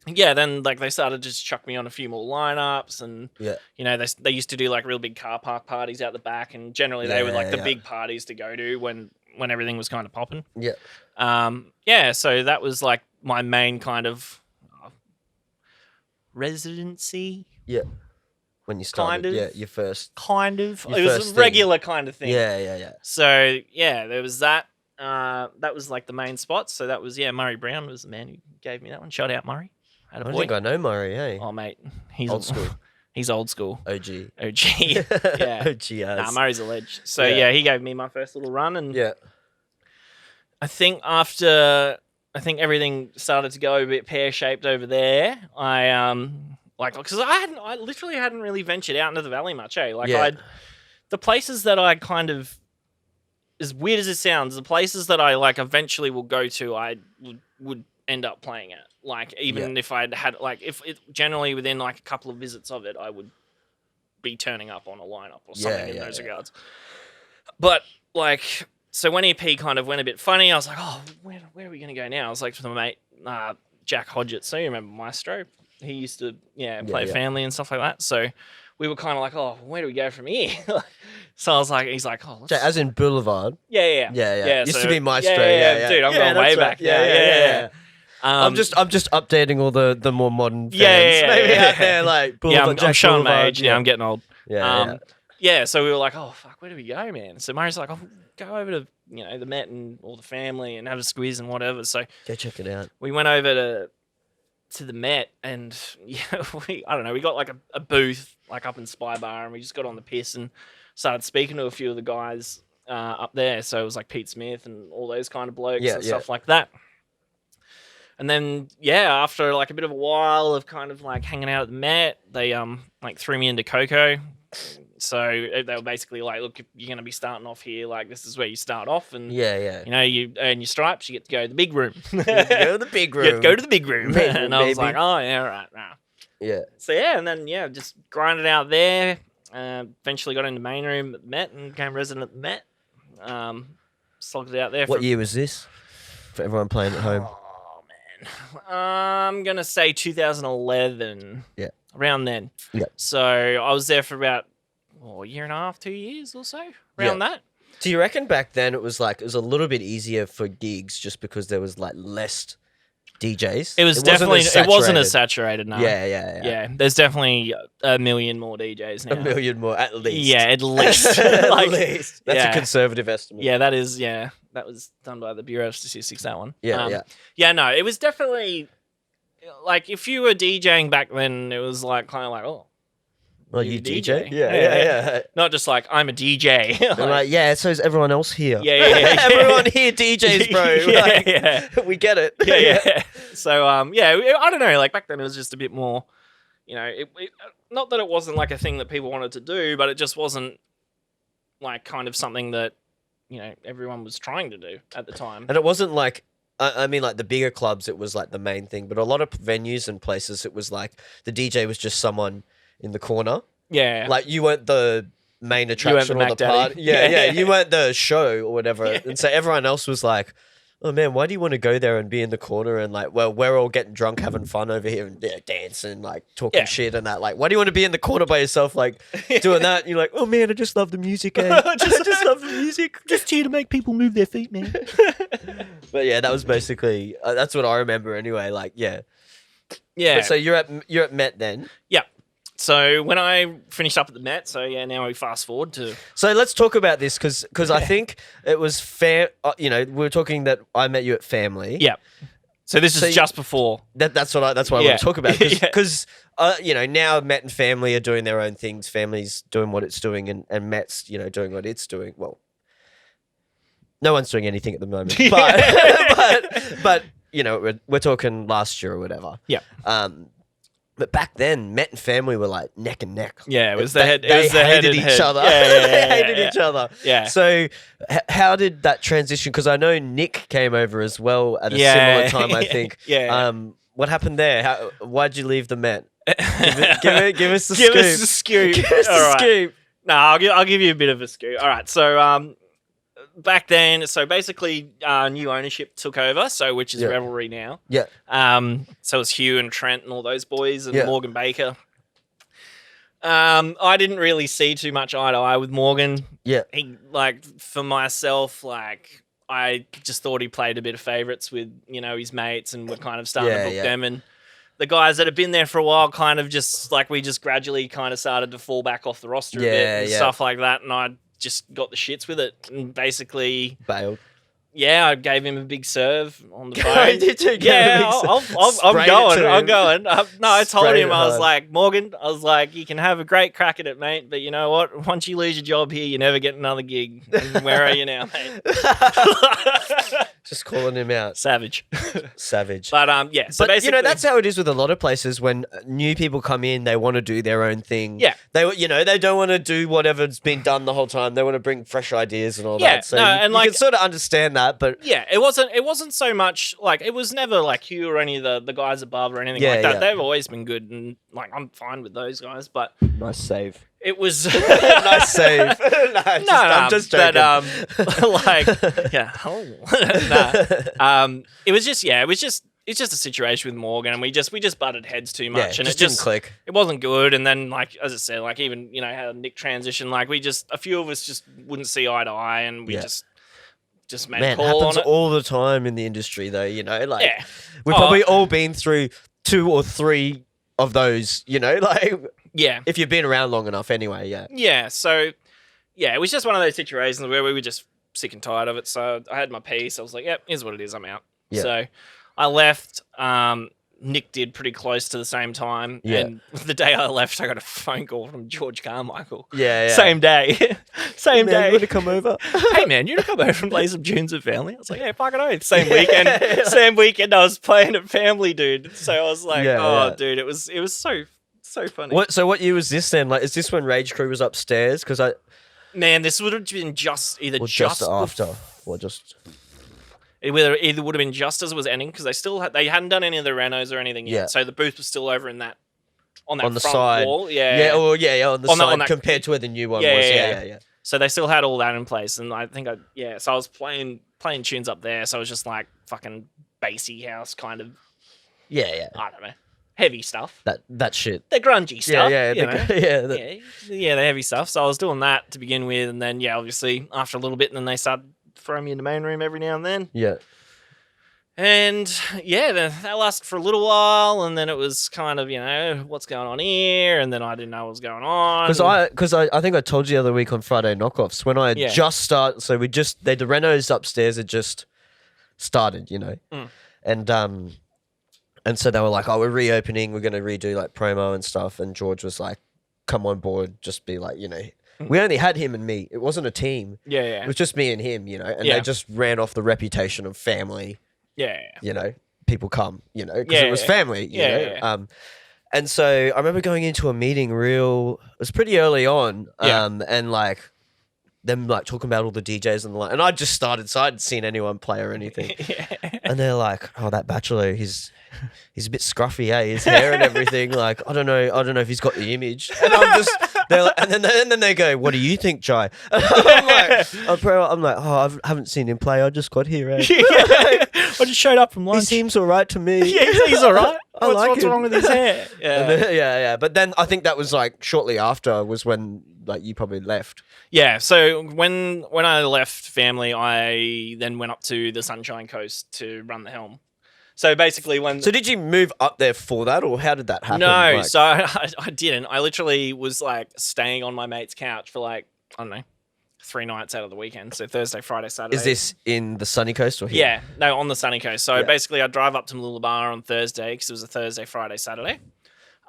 then like they started to just chuck me on a few more lineups, and they used to do like real big car park parties out the back, and generally they were like the big parties to go to when everything was kind of popping. So that was like my main kind of residency. Yeah. When you started, Kind of. your first. Kind of. Your It was first a thing. regular kind of thing. Yeah. So there was that. That was like the main spot. So that was Murray Brown was the man who gave me that one. Shout out Murray. I don't think I know Murray, hey? Oh mate, he's Old school. He's old school. OG. Yeah. OG Nah, Murray's a ledge. So Yeah. he gave me my first little run, and Yeah. I think after everything started to go a bit pear shaped over there, because I literally hadn't really ventured out into the valley much, the places that I kind of, as weird as it sounds, the places that I like eventually will go to, I would end up playing at. Like, even if I'd had, like, if it generally within like a couple of visits of it, I would be turning up on a lineup or something in those regards. But like, so when EP kind of went a bit funny, I was like, oh, where are we going to go now? I was like to my mate, Jack Hodgett, so you remember Maestro? he used to Yeah, play yeah. family and stuff like that. So we were kind of like, oh, where do we go from here? So I was like, he's like, oh, let's... As in Boulevard. yeah. Used So, to be Maestro. yeah, dude, I'm going that's way back. right. Yeah. I'm Um, just updating all the more modern fans. Yeah, Maybe yeah. out there like Boulevard, I'm showing my Boulevard, age now. I'm getting old. Yeah. So we were like, oh fuck, where do we go, man? So Murray's like, oh, go over to the Met and all the family and have a squeeze and whatever. So Go check it out. we went over to the Met and I don't know, we got like a booth like up in Spy Bar and we just got on the piss and started speaking to a few of the guys up there. So it was like Pete Smith and all those kind of blokes and stuff like that. And then, after like a bit of a while of kind of like hanging out at the Met, they like threw me into Coco. So they were basically like, look, if you're going to be starting off here, like this is where you start off. And, you earn your stripes, you get to go to the big room. Go to the big room. Go to the big room. And I was like, oh, yeah, right. Yeah. So, and then, just grinded out there. Eventually got into main room at the Met and became resident at the Met. Slogged it out there. What year was this? For everyone playing at home. I'm going to say 2011. Yeah. Around then. Yeah. So I was there for about a year and a half, 2 years or so, around that. Do you reckon back then it was a little bit easier for gigs just because there was like less DJs? It wasn't as saturated, no. Yeah. There's definitely a million more DJs now. A million more, at least. Yeah, at least. At least. That's a conservative estimate. Yeah, that is, that was done by the Bureau of Statistics, that one. Yeah. Yeah, no, it was definitely, like, if you were DJing back then, it was like, kind of like, oh. Well, you DJ? Yeah. Not just like, I'm a DJ. So is everyone else here. Yeah. Everyone here DJs, bro. We get it. Yeah. So, I don't know. Like, back then it was just a bit more, not that it wasn't like a thing that people wanted to do, but it just wasn't like kind of something that, everyone was trying to do at the time. And it wasn't like, I mean, like the bigger clubs, it was like the main thing. But a lot of venues and places, it was like the DJ was just someone in the corner. Yeah. Like you weren't the main attraction or the party. Yeah. You weren't the show or whatever. Yeah. And so everyone else was like, oh man, why do you want to go there and be in the corner and like, well, we're all getting drunk, having fun over here and dancing, like talking shit and that. Like, why do you want to be in the corner by yourself, like doing that? And you're like, oh man, I just love the music. I just love the music. Just here to make people move their feet, man. But yeah, that was basically, that's what I remember anyway. Like, yeah. Yeah. So you're at Met then? Yeah. So when I finished up at the Met, now we fast forward to... So let's talk about this because I think it was fair, we were talking that I met you at Family. Yeah. So this is just before. That's why I want to talk about because now Met and Family are doing their own things. Family's doing what it's doing and Met's, doing what it's doing. Well, no one's doing anything at the moment. But we're talking last year or whatever. Yeah. But back then, Met and Family were like neck and neck. Yeah, it was they hated each other. They hated each other. Yeah. So, how did that transition? Because I know Nick came over as well at a similar time. I think. Yeah. What happened there? Why'd you leave the Met? Give us the scoop. Give us the scoop. Give us the scoop. No, I'll give you a bit of a scoop. All right. So, back then, basically, new ownership took over, which is Revelry now. Yeah. So it's Hugh and Trent and all those boys and Morgan Baker. I didn't really see too much eye to eye with Morgan. Yeah. He, for myself, I just thought he played a bit of favourites with, his mates and would kind of start to book them. And the guys that have been there for a while kind of just, we just gradually kind of started to fall back off the roster a bit and stuff like that. And I just got the shits with it and basically bailed. Yeah, I gave him a big serve on the phone. Did you I'm going. No, I told him, I was like, Morgan, you can have a great crack at it, mate, but you know what? Once you lose your job here, you never get another gig. And where are you now, mate? Just calling him out. Savage. But So but basically, that's how it is with a lot of places. When new people come in, they want to do their own thing. Yeah. They don't want to do whatever's been done the whole time. They want to bring fresh ideas and all that. So you can sort of understand that, but it wasn't so much it was never Hugh or any of the guys above or anything like that. Yeah. They've always been good and I'm fine with those guys, but nice save. It was nice save. I'm just joking. But it was just it's just a situation with Morgan, and we just butted heads too much, and just it just didn't click. It wasn't good. And then, like as I said, like even how Nick transitioned, like a few of us just wouldn't see eye to eye, and we just made a call happens on it. all the time in the industry, though. Like Yeah. we've probably all been through 2 or 3 of those. Like Yeah. if you've been around long enough, anyway. Yeah. Yeah. So yeah, it was just one of those situations where we were just sick and tired of it. So I had my piece. I was like, "Yep, here's what it is. I'm out." Yeah. So I left. Nick did pretty close to the same time. Yeah. And the day I left, I got a phone call from George Carmichael. Yeah. Same day. Same day. You want to come over? Hey man, you want to come over and play some tunes with family? I was like, yeah, fucking oath. Same weekend I was playing at family, dude. So I was like, dude, it was so funny. What year was this then? Like, is this when Rage Crew was upstairs? Because Man, this would have been just after, or just. It either would have been just as it was ending, because they hadn't done any of the renos or anything yet. Yeah. So the booth was still over on the front side wall. Yeah. On the side compared to where the new one was. Yeah. So they still had all that in place, and I think so I was playing tunes up there. So it was just like fucking bassy house kind of. Yeah. I don't know, heavy stuff. That shit. The grungy stuff. The heavy stuff. So I was doing that to begin with, and then obviously after a little bit, and then they started throwing me in the main room every now and then. Yeah. And that lasted for a little while, and then it was kind of what's going on here, and then I didn't know what was going on. Because I think I told you the other week on Friday knockoffs when I had just started. So the renos upstairs had just started, and so they were like, "Oh, we're reopening. We're going to redo like promo and stuff." And George was like, "Come on board, just be like, We only had him and me. It wasn't a team. Yeah. It was just me and him, and they just ran off the reputation of family. Yeah. People come, because it was family, and so I remember going into a meeting it was pretty early on, and like them like talking about all the DJs and the and I just started, so I hadn't seen anyone play or anything. And they're like, "Oh, that Batchelo, he's a bit scruffy, his hair and everything. Like, I don't know if he's got the image." And and then they go, "What do you think, Jai?" And I'm like, "Oh, I haven't seen him play. I just got here. I just showed up from lunch. He seems all right to me. Yeah, he's all right. What's him. wrong with his hair?" Yeah. But then I think that was like shortly after was when like you probably left. Yeah. So when I left family, I then went up to the Sunshine Coast to run the helm. So basically So did you move up there for that, or how did that happen? No, so I didn't. I literally was like staying on my mate's couch for like, I don't know, 3 nights out of the weekend. So Thursday, Friday, Saturday. Is this in the sunny coast or here? Yeah, no, on the sunny coast. So basically I'd drive up to Mooloolaba on Thursday, because it was a Thursday, Friday, Saturday.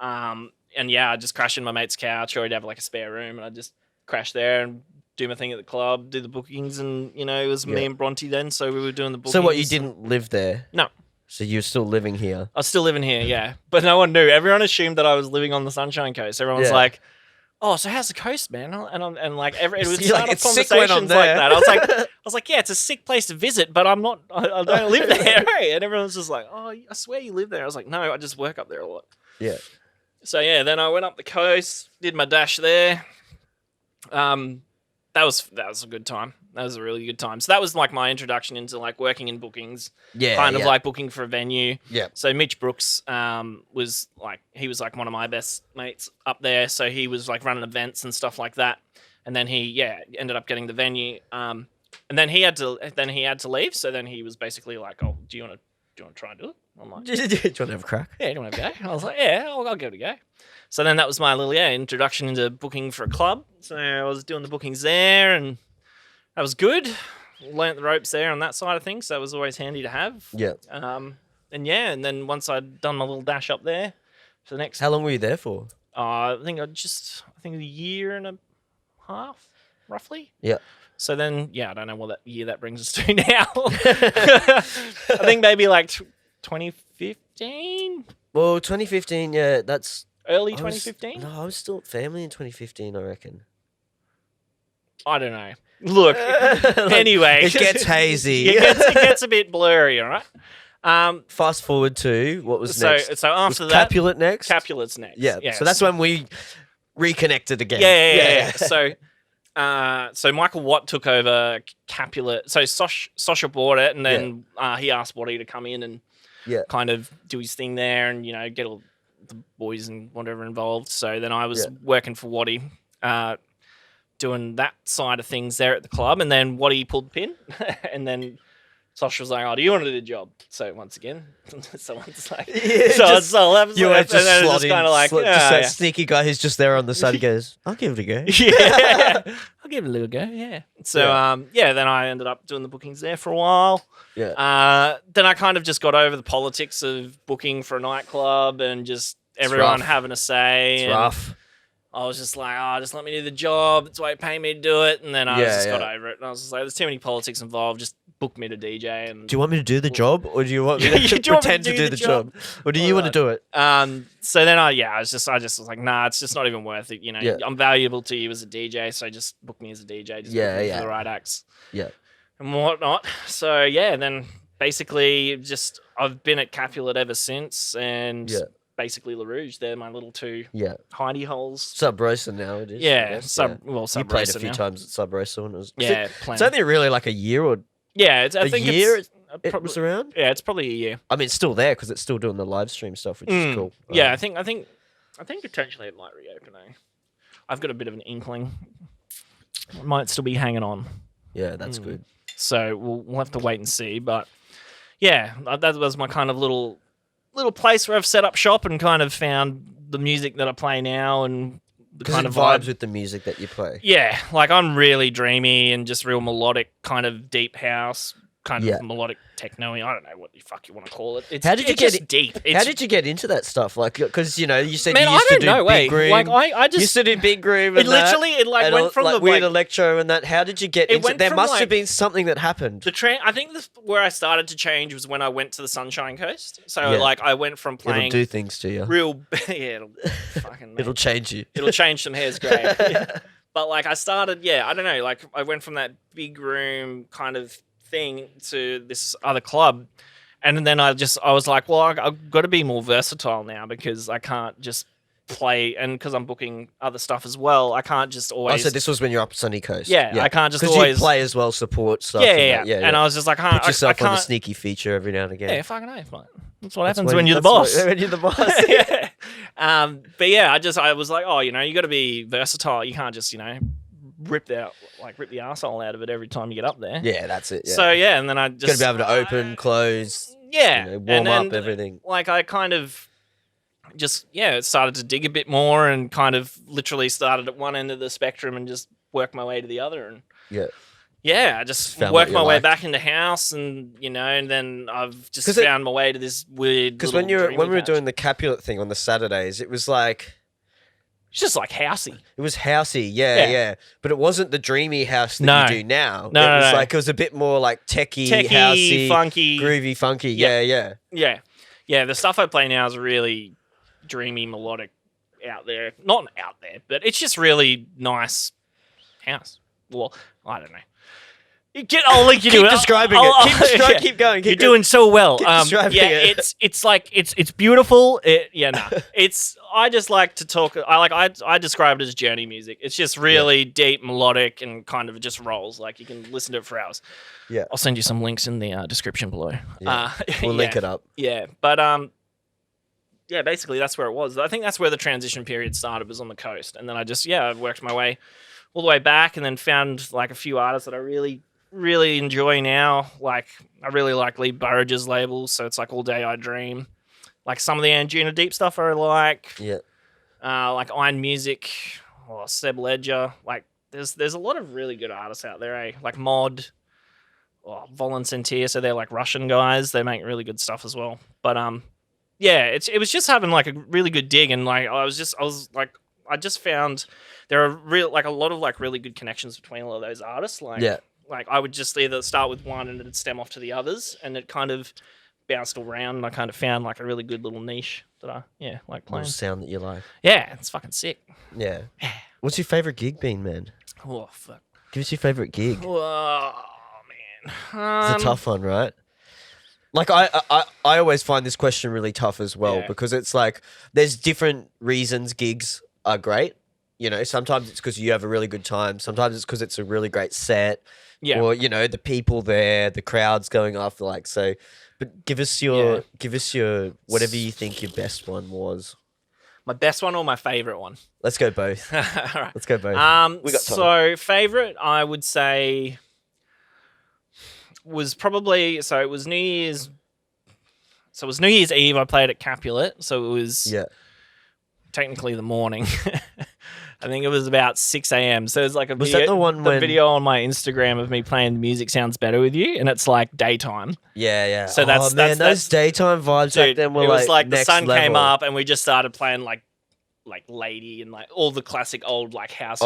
And I'd just crash in my mate's couch, or he'd have like a spare room, and I'd just crash there and do my thing at the club, do the bookings, and it was me and Bronte then, so we were doing the bookings. So what, you didn't live there? No. So you're still living here? I was still living here, yeah. But no one knew. Everyone assumed that I was living on the Sunshine Coast. Everyone was like, "Oh, so how's the coast, man?" And like it would start off conversations like that. I was like, "Yeah, it's a sick place to visit, but I'm not. I don't live there." Right? And everyone's just like, "Oh, I swear you live there." I was like, "No, I just work up there a lot." Yeah. So then I went up the coast, did my dash there. That was a good time. That was a really good time. So that was like my introduction into like working in bookings. Yeah. Kind of like booking for a venue. Yeah. So Mitch Brooks was like one of my best mates up there. So he was like running events and stuff like that. And then he ended up getting the venue. And then he had to leave. So then he was basically like, "Oh, do you want to try and do it?" I'm like, "Do you want to have a crack?" "Yeah, do you want to have a go?" I was like, "Yeah, I'll give it a go." So then that was my little introduction into booking for a club. So I was doing the bookings there, and that was good. Learnt the ropes there on that side of things. So that was always handy to have. Yeah. And then once I'd done my little dash up there for the next. How long were you there for? I think a year and a half, roughly. Yeah. So then, I don't know what that year that brings us to now. I think maybe like 2015. Well, 2015, that's early 2015. No, I was still at family in 2015, I reckon. I don't know. Look, anyway, it gets hazy. It gets a bit blurry. All right. Fast forward to what was next. So after was that, Capulet next. Capulets next. Yeah. So that's when we reconnected again. Yeah. So Michael Watt took over Capulet. So Sasha bought it, and then he asked Watty to come in and Yeah. kind of do his thing there and, get all the boys and whatever involved. So then I was working for Waddy, doing that side of things there at the club. And then Waddy pulled the pin. And then Sasha was like, "Oh, do you want to do the job?" So once again, someone's like, you were just slotting, kind of like, that sneaky guy who's just there on the side. He goes, "I'll give it a go." I'll give it a little go. Yeah. So then I ended up doing the bookings there for a while. Yeah. Then I kind of just got over the politics of booking for a nightclub and just everyone having a say. It's rough. I was just like, just let me do the job. That's why you pay me to do it. And then I just got over it. And I was just like, there's too many politics involved. Just book me to DJ. And do you want me to do the job, or do you want me to pretend to do the job, or do you want to do it? So then I just was like, nah, it's just not even worth it. I'm valuable to you as a DJ, so just book me as a DJ. Just book me for the right acts. Yeah. And whatnot. So then basically I've been at Capulet ever since, and basically LaRouge. They're my little two hidey holes. Sub Rosa now it is. Yeah, Sub Rosa. You played a few times at Sub Rosa when it was. Yeah, it's only really like a year or. Yeah, I think it was around. Yeah, it's probably a year. I mean, it's still there because it's still doing the live stream stuff, which is cool. Yeah, I think potentially it might reopen. I've got a bit of an inkling. It might still be hanging on. Yeah, that's good. So we'll have to wait and see. But yeah, that was my kind of little place where I've set up shop and kind of found the music that I play now and the kind of vibes with the music that you play. Yeah, like I'm really dreamy and just real melodic, kind of deep house, kind of melodic techno-y. I don't know what the fuck you want to call it. It's just deep. How did you get into that stuff? Like, because you said man, you used to do big groove. Like I just used to do big groove. And it went from the weird electro and that. How did you get into? There must have been something that happened. I think where I started to change was when I went to the Sunshine Coast. So I went from playing. It'll do things to you. It'll fucking. It'll change you. It'll change some hairs grey. But I started. I don't know. I went from that big room kind of thing to this other club, and then I was like, well, I've got to be more versatile now because I can't just play, and because I'm booking other stuff as well, I can't just always. So this was when you're up Sunny Coast. Yeah. I can't just always you play as well, support stuff. Yeah. And I was just like, put yourself on the sneaky feature every now and again. Yeah, fucking mate. That's what happens when you're the boss. When you're the boss. Yeah. But yeah, I was like, you got to be versatile. You can't just rip the arsehole out of it every time you get up there. Yeah, that's it. Yeah. So yeah, and then I just gotta be able to open, close. Yeah, warm up everything. I kind of just started to dig a bit more and kind of literally started at one end of the spectrum and just worked my way to the other and I just worked my way back into house and and then I've just found my way to this weird. Because when we were doing the Capulet thing on the Saturdays, it was like. It's just like housey. It was housey, yeah. But it wasn't the dreamy house that you do now. No, it was a bit more like techie, housey, funky, groovy, funky. Yeah. The stuff I play now is really dreamy, melodic, out there. Not out there, but it's just really nice house. Well, I don't know. I'll link you to it. Keep describing it. Keep going. You're doing so well. Keep describing it. It's beautiful. I just like to talk. I describe it as journey music. It's just really deep, melodic, and kind of just rolls. Like you can listen to it for hours. Yeah. I'll send you some links in the description below. Yeah. We'll link it up. Yeah, but basically that's where it was. I think that's where the transition period started, was on the coast, and then I worked my way all the way back, and then found a few artists that I really enjoy now. Like I really like Lee Burridge's labels, so it's All Day I Dream. Like some of the Anjuna Deep stuff I like. Yeah. Like Iron Music or Seb Ledger. Like there's a lot of really good artists out there, eh? Like Mod or Volon Sentir, so they're Russian guys. They make really good stuff as well. But it was just having a really good dig, and I just found there are a lot of really good connections between all of those artists. I would just either start with one and it'd stem off to the others, and it kind of bounced around, and I kind of found a really good little niche that I like playing. Little sound that you like. Yeah, it's fucking sick. Yeah. What's your favourite gig been, man? Oh, fuck. Give us your favourite gig. Oh, man. It's a tough one, right? I always find this question really tough as well because it's there's different reasons gigs are great. You know, sometimes it's because you have a really good time. Sometimes it's because it's a really great set. Yeah. Or, you know, the people there, the crowd's going after, like, so. But give us your whatever you think your best one was. My best one or my favorite one? Let's go both. All right. Let's go both. We got time. So favorite, I would say, was probably it was New Year's. So it was New Year's Eve. I played at Capulet, so it was technically the morning. I think it was about 6 a.m. So it's like a video on my Instagram of me playing Music Sounds Better with You, and it's like daytime. Yeah. So that's those daytime vibes back then were it was like the next sun level. came up, and we just started playing like Lady and like all the classic old like house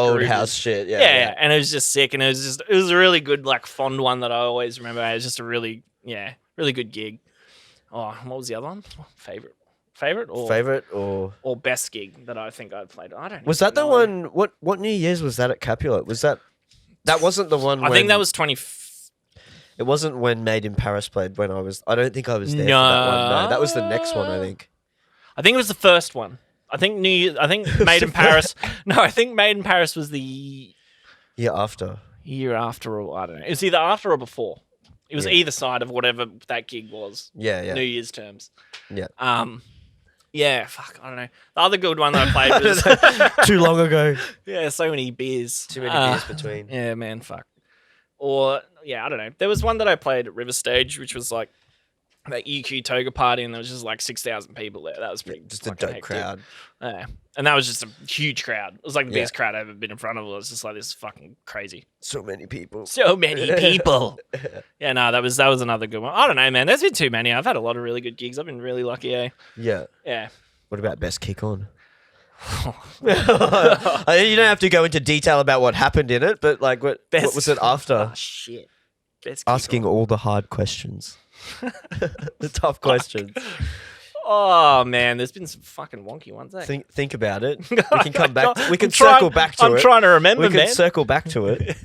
shit. Yeah, and it was just sick, and it was a really good like fond one that I always remember. It was just a really good gig. Oh, what was the other one? Favorite or best gig that I think I've played. I don't. Was that the one? What New Year's was that at Capulet? Was that wasn't the one? I think that was 20. It wasn't when Made in Paris played. I don't think I was there for that one. No, that was the next one. I think it was the first one. I think Made in Paris. No, I think Made in Paris was the year after. Or I don't know. It was either after or before. It was either side of whatever that gig was. Yeah. New Year's terms. Yeah. Yeah, fuck, I don't know. The other good one that I played was too long ago. Yeah, so many beers. Too many beers between. Yeah, man, fuck. Or I don't know. There was one that I played at River Stage, which was like that UQ Toga party, and there was just like 6,000 people there. That was pretty just a dope hectic crowd. Yeah. And that was just a huge crowd. It was like the biggest crowd I've ever been in front of. It was just like this fucking crazy. So many people. Yeah, no, that was another good one. I don't know, man. There's been too many. I've had a lot of really good gigs. I've been really lucky, eh? Yeah. Yeah. What about best kick on? You don't have to go into detail about what happened in it, but like what was it after? Oh, shit. Best asking all the hard questions. The tough questions. Oh man, there's been some fucking wonky ones. Eh? Think about it. We can come back. We can circle back to it. I'm trying to remember, man. We can circle back to it.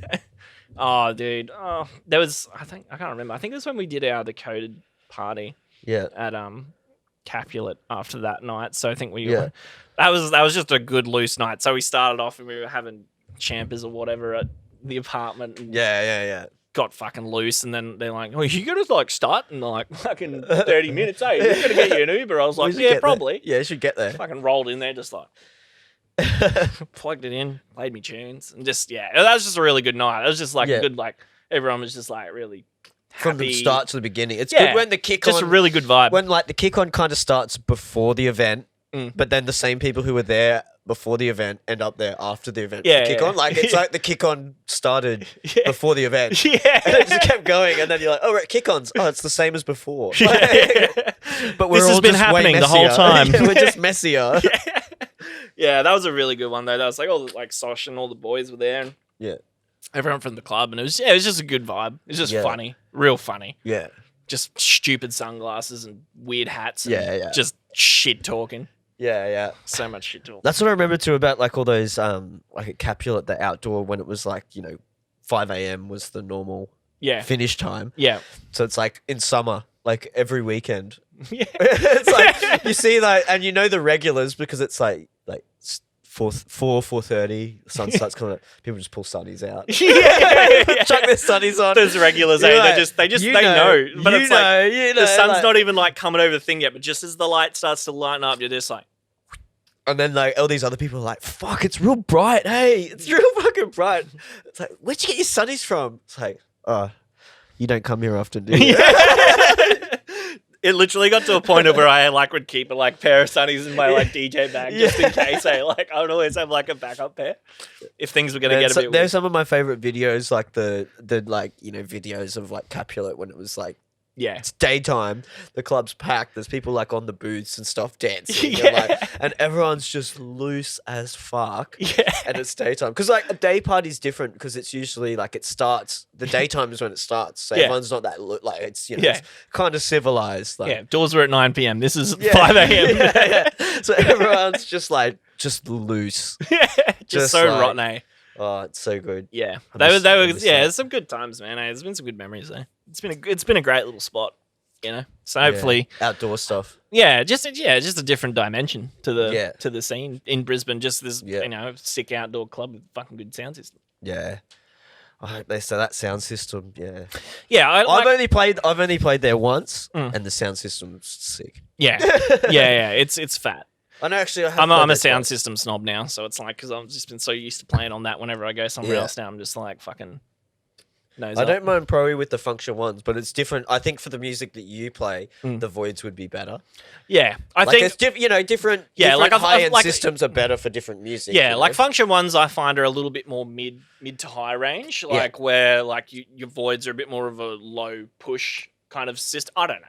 Oh, dude. Oh, there was. I can't remember. I think it was when we did our decoded party. Yeah. At Capulet after that night. So I think that was just a good loose night. So we started off and we were having champers or whatever at the apartment. And yeah. Got fucking loose, and then they're like, "Oh, you gonna like start in like fucking 30 minutes? Hey, you're gonna get you an Uber." I was like, "Yeah, probably." Yeah, you should get there. Fucking rolled in there, just like plugged it in, played me tunes, and just that was just a really good night. It was just like a good like everyone was just like really happy. From the start to the beginning. It's good when the kick on, just a really good vibe. When like the kick on kind of starts before the event, but then the same people who were there before the event end up there after the event. Yeah, kick on, like it's like the kick on started before the event. Yeah, and it just kept going, and then you're like, oh, right, kick ons. Oh, it's the same as before. But this has been happening the whole time. We're just messier. Yeah, that was a really good one though. That was like all the like Sosh and all the boys were there. And everyone from the club, and it was just a good vibe. It was just funny, real funny. Yeah, just stupid sunglasses and weird hats. And just shit talking. Yeah. So much shit talk. That's what I remember too about like all those like at Capulet, the outdoor, when it was like 5 a.m. was the normal finish time. Yeah. So it's like in summer, like every weekend. Yeah. It's like you see like, and the regulars because it's like 4:30, the sun starts coming up. People just pull sunnies out. Chuck their sunnies on. Those regulars, like, they know. But it's like the sun's like, not even like coming over the thing yet, but just as the light starts to lighten up, you're just like. And then like all these other people are like, fuck, it's real bright. Hey, it's real fucking bright. It's like, where'd you get your sunnies from? It's like, you don't come here often, do you? It literally got to a point of where I like would keep a like pair of sunnies in my like DJ bag just in case. I would always have like a backup pair if things were gonna get a bit weird. There's some of my favorite videos, like the like videos of like Capulet when it was like it's daytime, the club's packed, there's people like on the booths and stuff dancing, and everyone's just loose as fuck. And it's daytime because like a day party's different because it's usually like it starts. The daytime is when it starts, so everyone's not that like it's it's kind of civilized. Like, doors were at 9 p.m. This is 5 a.m. So everyone's just loose. Just so like, rotten. Eh? Oh, it's so good. Yeah, they were. There's some good times, man. There's been some good memories there. It's been a great little spot. you know. So hopefully, outdoor stuff. just a different dimension to the scene in Brisbane. Just this, you know, sick outdoor club with fucking good sound system. Yeah. I hope they say that sound system. Yeah. Yeah, I've only played there once, and the sound system's sick. Yeah. It's fat. I know. Actually, I'm a sound system snob now, so it's like because I've just been so used to playing on that. Whenever I go somewhere else now, I'm just like fucking. I don't mind Pro with the function ones, but it's different. I think for the music that you play, the Voids would be better. Yeah, I think it's different. Yeah, different like high-end systems are better for different music. Yeah, you like know? function ones, I find are a little bit more mid to high range, like where like your Voids are a bit more of a low push kind of system. I don't know.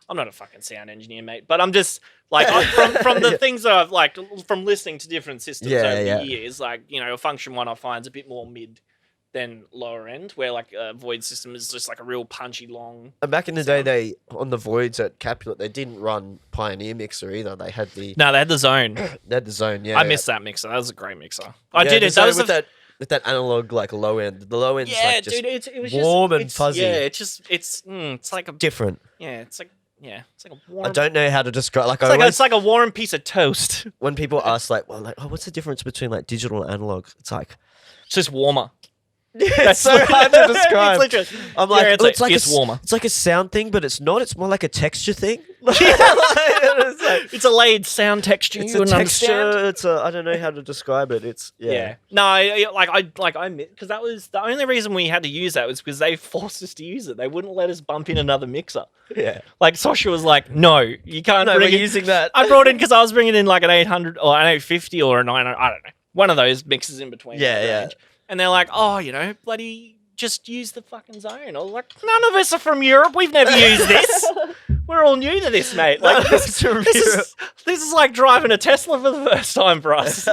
I'm not a fucking sound engineer, mate, but I'm just like from the things that I've like from listening to different systems over the years, like you know, a function one I find is a bit more mid than lower end, where like a Void system is just like a real punchy long. And back in the day, they on the Voids at Capulet, they didn't run Pioneer mixer either. They had the they had the zone. They had the zone. Yeah, I missed that mixer. That was a great mixer. I did it. That was with that analog like low end. The low end's like just it was warm just, and fuzzy. Yeah, it's like a different. Yeah, it's like a warm. I don't know how to describe. Like it's like a warm piece of toast. When people ask like, well, like, oh, what's the difference between like digital and analog? It's like it's just warmer. It's so hard to describe. I'm like, it's warmer. It's like a sound thing, but it's not. It's more like a texture thing. It's a laid sound texture. It's a texture. It's a. I don't know how to describe it. It's No, I because that was the only reason we had to use that was because they forced us to use it. They wouldn't let us bump in another mixer. Yeah. Like Sasha was like, no, you can't. No, we're using that. I brought in because I was bringing in like an 800 or an 850 or a 900. I don't know. One of those mixes in between. Yeah. And they're like, oh, you know, bloody just use the fucking zone. I was like, none of us are from Europe. We've never used this. We're all new to this, mate. Like, this is like driving a Tesla for the first time for us.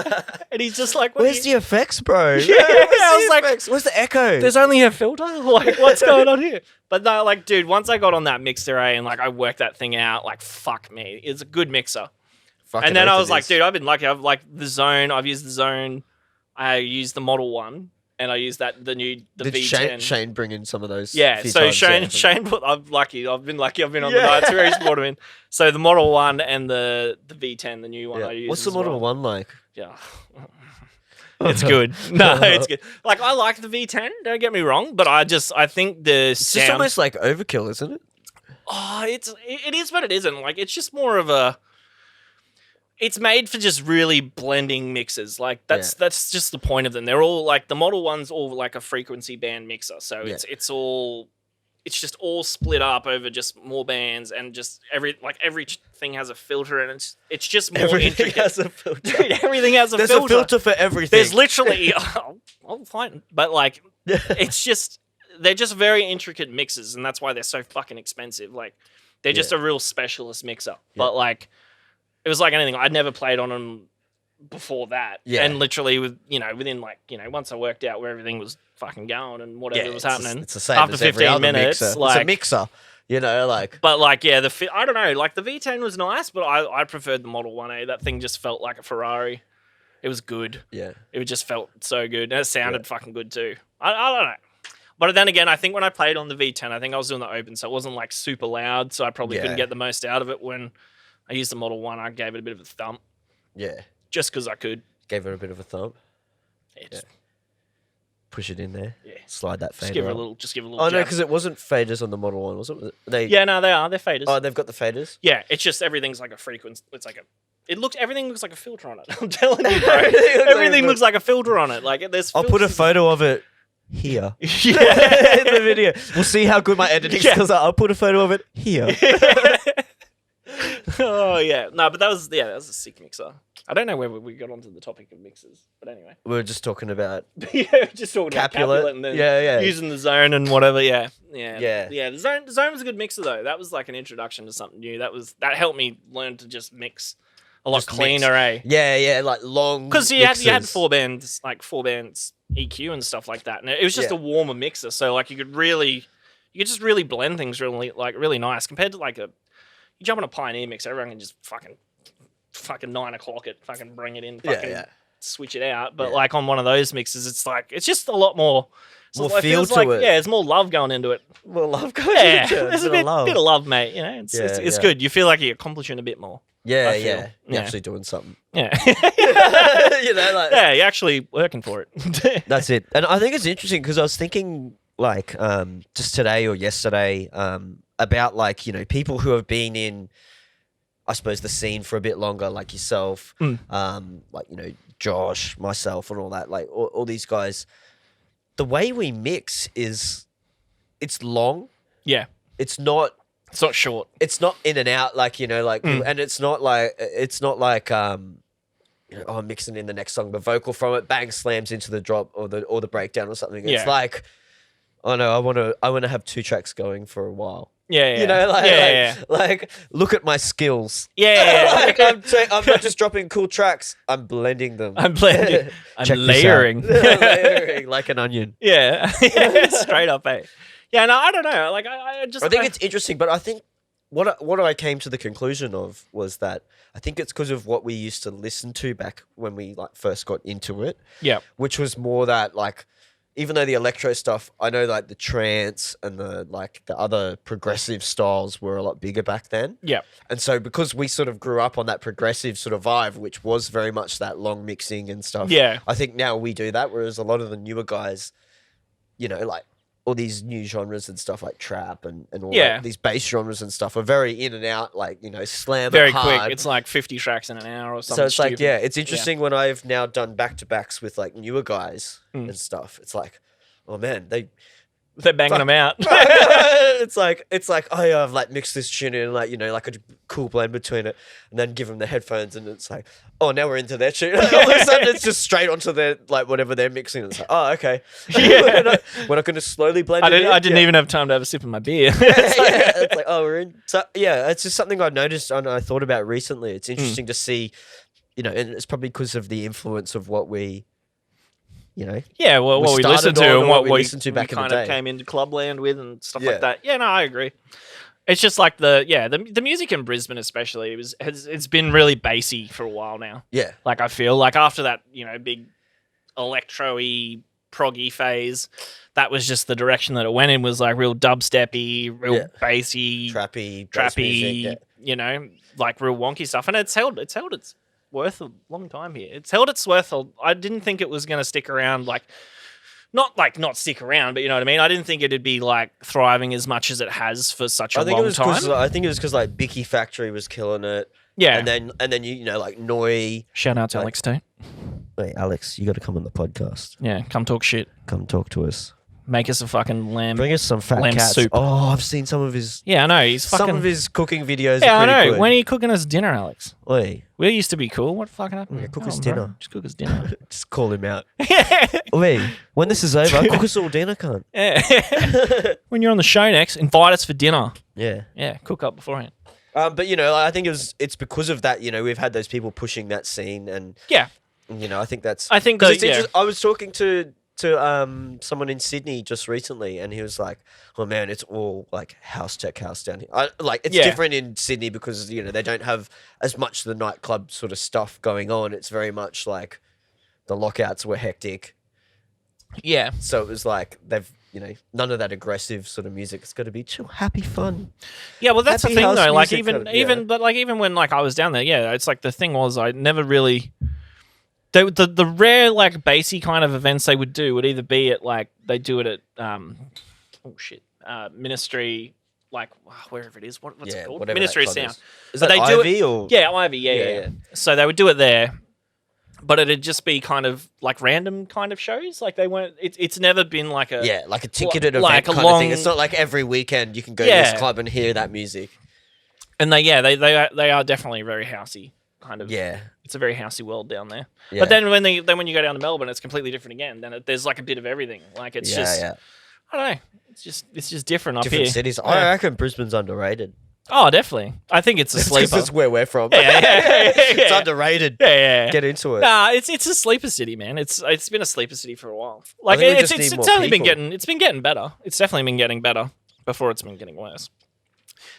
And he's just like, where's the effects, bro? Yeah, I was like, where's the echo? There's only a filter? Like, what's going on here? But no, like, dude, once I got on that mixer, and like I worked that thing out, like, fuck me. It's a good mixer. And then I was like, dude, I've been lucky. I've like the zone. I've used the zone. I used the Model 1, and I used the V10. Shane bring in some of those? Yeah, so Shane, I'm lucky. I've been on the nights where he's brought him in. So the Model 1 and the V10, the new one I use. What's the Model 1 like? Yeah. It's good. No, it's good. Like, I like the V10, don't get me wrong, but I think it's just almost like overkill, isn't it? Oh, it is, but it isn't. Like, it's just more of a... It's made for just really blending mixes. Like that's just the point of them. They're all like the Model 1's all like a frequency band mixer. So it's just all split up over just more bands and just everything has a filter and it's just more everything intricate. Has a filter. Everything has a There's filter. There's a filter for everything. There's literally I'm fine. But like it's just they're just very intricate mixes and that's why they're so fucking expensive. Like they're just a real specialist mixer. But like it was like anything. I'd never played on them before that. Yeah. And literally within like, once I worked out where everything was fucking going and whatever was happening. It's the same after as every 15 other minutes. Mixer. Like, it's a mixer, like. But like, yeah, I don't know. Like the V10 was nice, but I preferred the Model 1A. That thing just felt like a Ferrari. It was good. Yeah. It just felt so good. And it sounded fucking good too. I don't know. But then again, I think when I played on the V10, I think I was doing the open, so it wasn't like super loud, so I probably couldn't get the most out of it when I used the Model 1. I gave it a bit of a thump. Yeah. Just because I could. Gave it a bit of a thump. Yeah. Push it in there. Yeah. Slide that fader. Just give it a little Oh, jab. no, because it wasn't faders on the Model 1, was it? Yeah, no, they are. They're faders. Oh, they've got the faders? Yeah, it's just everything's like a frequency. Everything looks like a filter on it. I'm telling you, bro. Everything looks like a filter on it. Like there's. I'll put a photo of it here. Yeah. In the video. We'll see how good my editing skills are. I'll put a photo of it here. Oh yeah, no, but that was a sick mixer. I don't know where we got onto the topic of mixers, but anyway, we were just talking about Capulet and then using the zone and whatever. Yeah. The zone was a good mixer though. That was like an introduction to something new. That helped me learn to just mix a lot cleaner. Yeah, like long because you had four bands EQ and stuff like that, and it was just a warmer mixer. So like you could just really blend things really nice compared to like you jump on a Pioneer mix, everyone can just fucking 9 o'clock it, fucking bring it in, switch it out. But like on one of those mixes, it's just a lot more More it feel feels to like, it. yeah, there's more love going into it. More love going Yeah, into it. there's a bit of love, mate. You know, it's good. You feel like you're accomplishing a bit more. Yeah, I feel. yeah. You're Yeah. actually doing something. Yeah. You know, like Yeah, you're actually working for it. that's it. And I think it's interesting because I was thinking like just today or yesterday about like, you know, people who have been in, I suppose, the scene for a bit longer, like yourself, like, you know, Josh, myself, and all that, like all these guys. The way we mix is, it's long. Yeah. It's not short. It's not in and out, like, you know, like, and it's not like you know, oh, I'm mixing in the next song, the vocal from it, bang, slams into the drop or the breakdown or something. Yeah. It's like, oh no, I want to have 2 tracks going for a while. Yeah. You know, yeah. like look at my skills. Yeah. Like, I'm not just dropping cool tracks. I'm blending them. I'm blending. I'm Check this layering. out. Layering like an onion. Yeah. Straight up, eh? Yeah, no, I don't know. Like, I just... I think it's interesting, but I think what I came to the conclusion of was that I think it's because of what we used to listen to back when we like first got into it. Yeah. Which was more that, like, even though the electro stuff, I know like the trance and the other progressive styles were a lot bigger back then. Yeah. And so because we sort of grew up on that progressive sort of vibe, which was very much that long mixing and stuff. Yeah. I think now we do that, whereas a lot of the newer guys, you know, like all these new genres and stuff like trap and all that, these bass genres and stuff are very in and out, like, you know, slam very it hard. quick. It's like 50 tracks in an hour or something. So it's stupid. like, yeah, it's interesting when I've now done back-to-backs with like newer guys and stuff. It's like, oh man, they're banging them out. it's like, oh yeah, I've like mixed this tune in, like, you know, like a cool blend between it, and then give them the headphones, and it's like, oh, now we're into their tune. All of a sudden, it's just straight onto their, like, whatever they're mixing. It's like, oh, okay. We're not going to slowly blend it in. I didn't even have time to have a sip of my beer. It's like, oh, we're in. So yeah, it's just something I've noticed and I thought about recently. It's interesting to see, you know, and it's probably because of the influence of what we, you know, yeah, well, what we listened started to on and or what we listened to back in the kind day. of came into clubland with and stuff Yeah. like that. Yeah, no, I agree. It's just like the music in Brisbane especially it's been really bassy for a while now. Yeah. Like, I feel like after that, you know, big electro-y proggy phase, that was just the direction that it went in, was like real dubsteppy, real bassy, trappy, bass music, you know, like real wonky stuff. And it's held its worth a long time here. It's held its worth. I didn't think it was going to stick around, not stick around, but you know what I mean? I didn't think it'd be like thriving as much as it has for such a long time. I think it was because like Bicky Factory was killing it. Yeah. And then you know, like Noi. Shout out to Alex Tate. Hey, Alex, you got to come on the podcast. Yeah, come talk shit. Come talk to us. Make us a fucking lamb. Bring us some fat lamb cats. soup. Oh, I've seen some of his. Yeah, I know. He's fucking. Some of his cooking videos. Yeah, are I pretty know. Good. When are you cooking us dinner, Alex? Oi, We used to be cool. What fucking happened? Yeah, cook Come us on, dinner. bro. Just cook us dinner. just call him out. Yeah. Oi, when this is over, cook us all dinner, cunt. Yeah. When you're on the show next, invite us for dinner. Yeah. Yeah, cook up beforehand. But you know, I think it's because of that. You know, we've had those people pushing that scene, and Yeah. you know, I think that's. I think 'cause that, it's interesting. I was talking to someone in Sydney just recently, and he was like, "Oh man, it's all like house tech house down here. It's different in Sydney because you know they don't have as much the nightclub sort of stuff going on. It's very much like the lockouts were hectic, Yeah. so it was like they've." You know, none of that aggressive sort of music. It's got to be chill, happy fun. Yeah, well, that's Happy the thing house though. Like music even kind of- even when like I was down there, yeah, it's like the thing was I never really. The rare like bassy kind of events they would do would either be at like they do it at Ministry, like wherever it is. What's it called? whatever Ministry of that club Sound. Is But that they do Ivy or Yeah, Ivy. Yeah. So they would do it there. But it'd just be kind of like random kind of shows. Like they weren't. It's never been like a like a ticketed event like a kind of thing. It's not like every weekend you can go to this club and hear that music. And they are definitely very housey kind of. Yeah, It's a very housey world down there. Yeah. But then when you go down to Melbourne, it's completely different again. Then there's like a bit of everything. Like it's just I don't know. It's just different up different here. cities. Yeah. I reckon Brisbane's underrated. Oh, definitely. I think it's a sleeper. That's where we're from. Yeah. It's underrated. Yeah. Get into it. Nah, it's a sleeper city, man. It's been a sleeper city for a while. Like think we it's just need it's more only been people. getting better. It's definitely been getting better before it's been getting worse.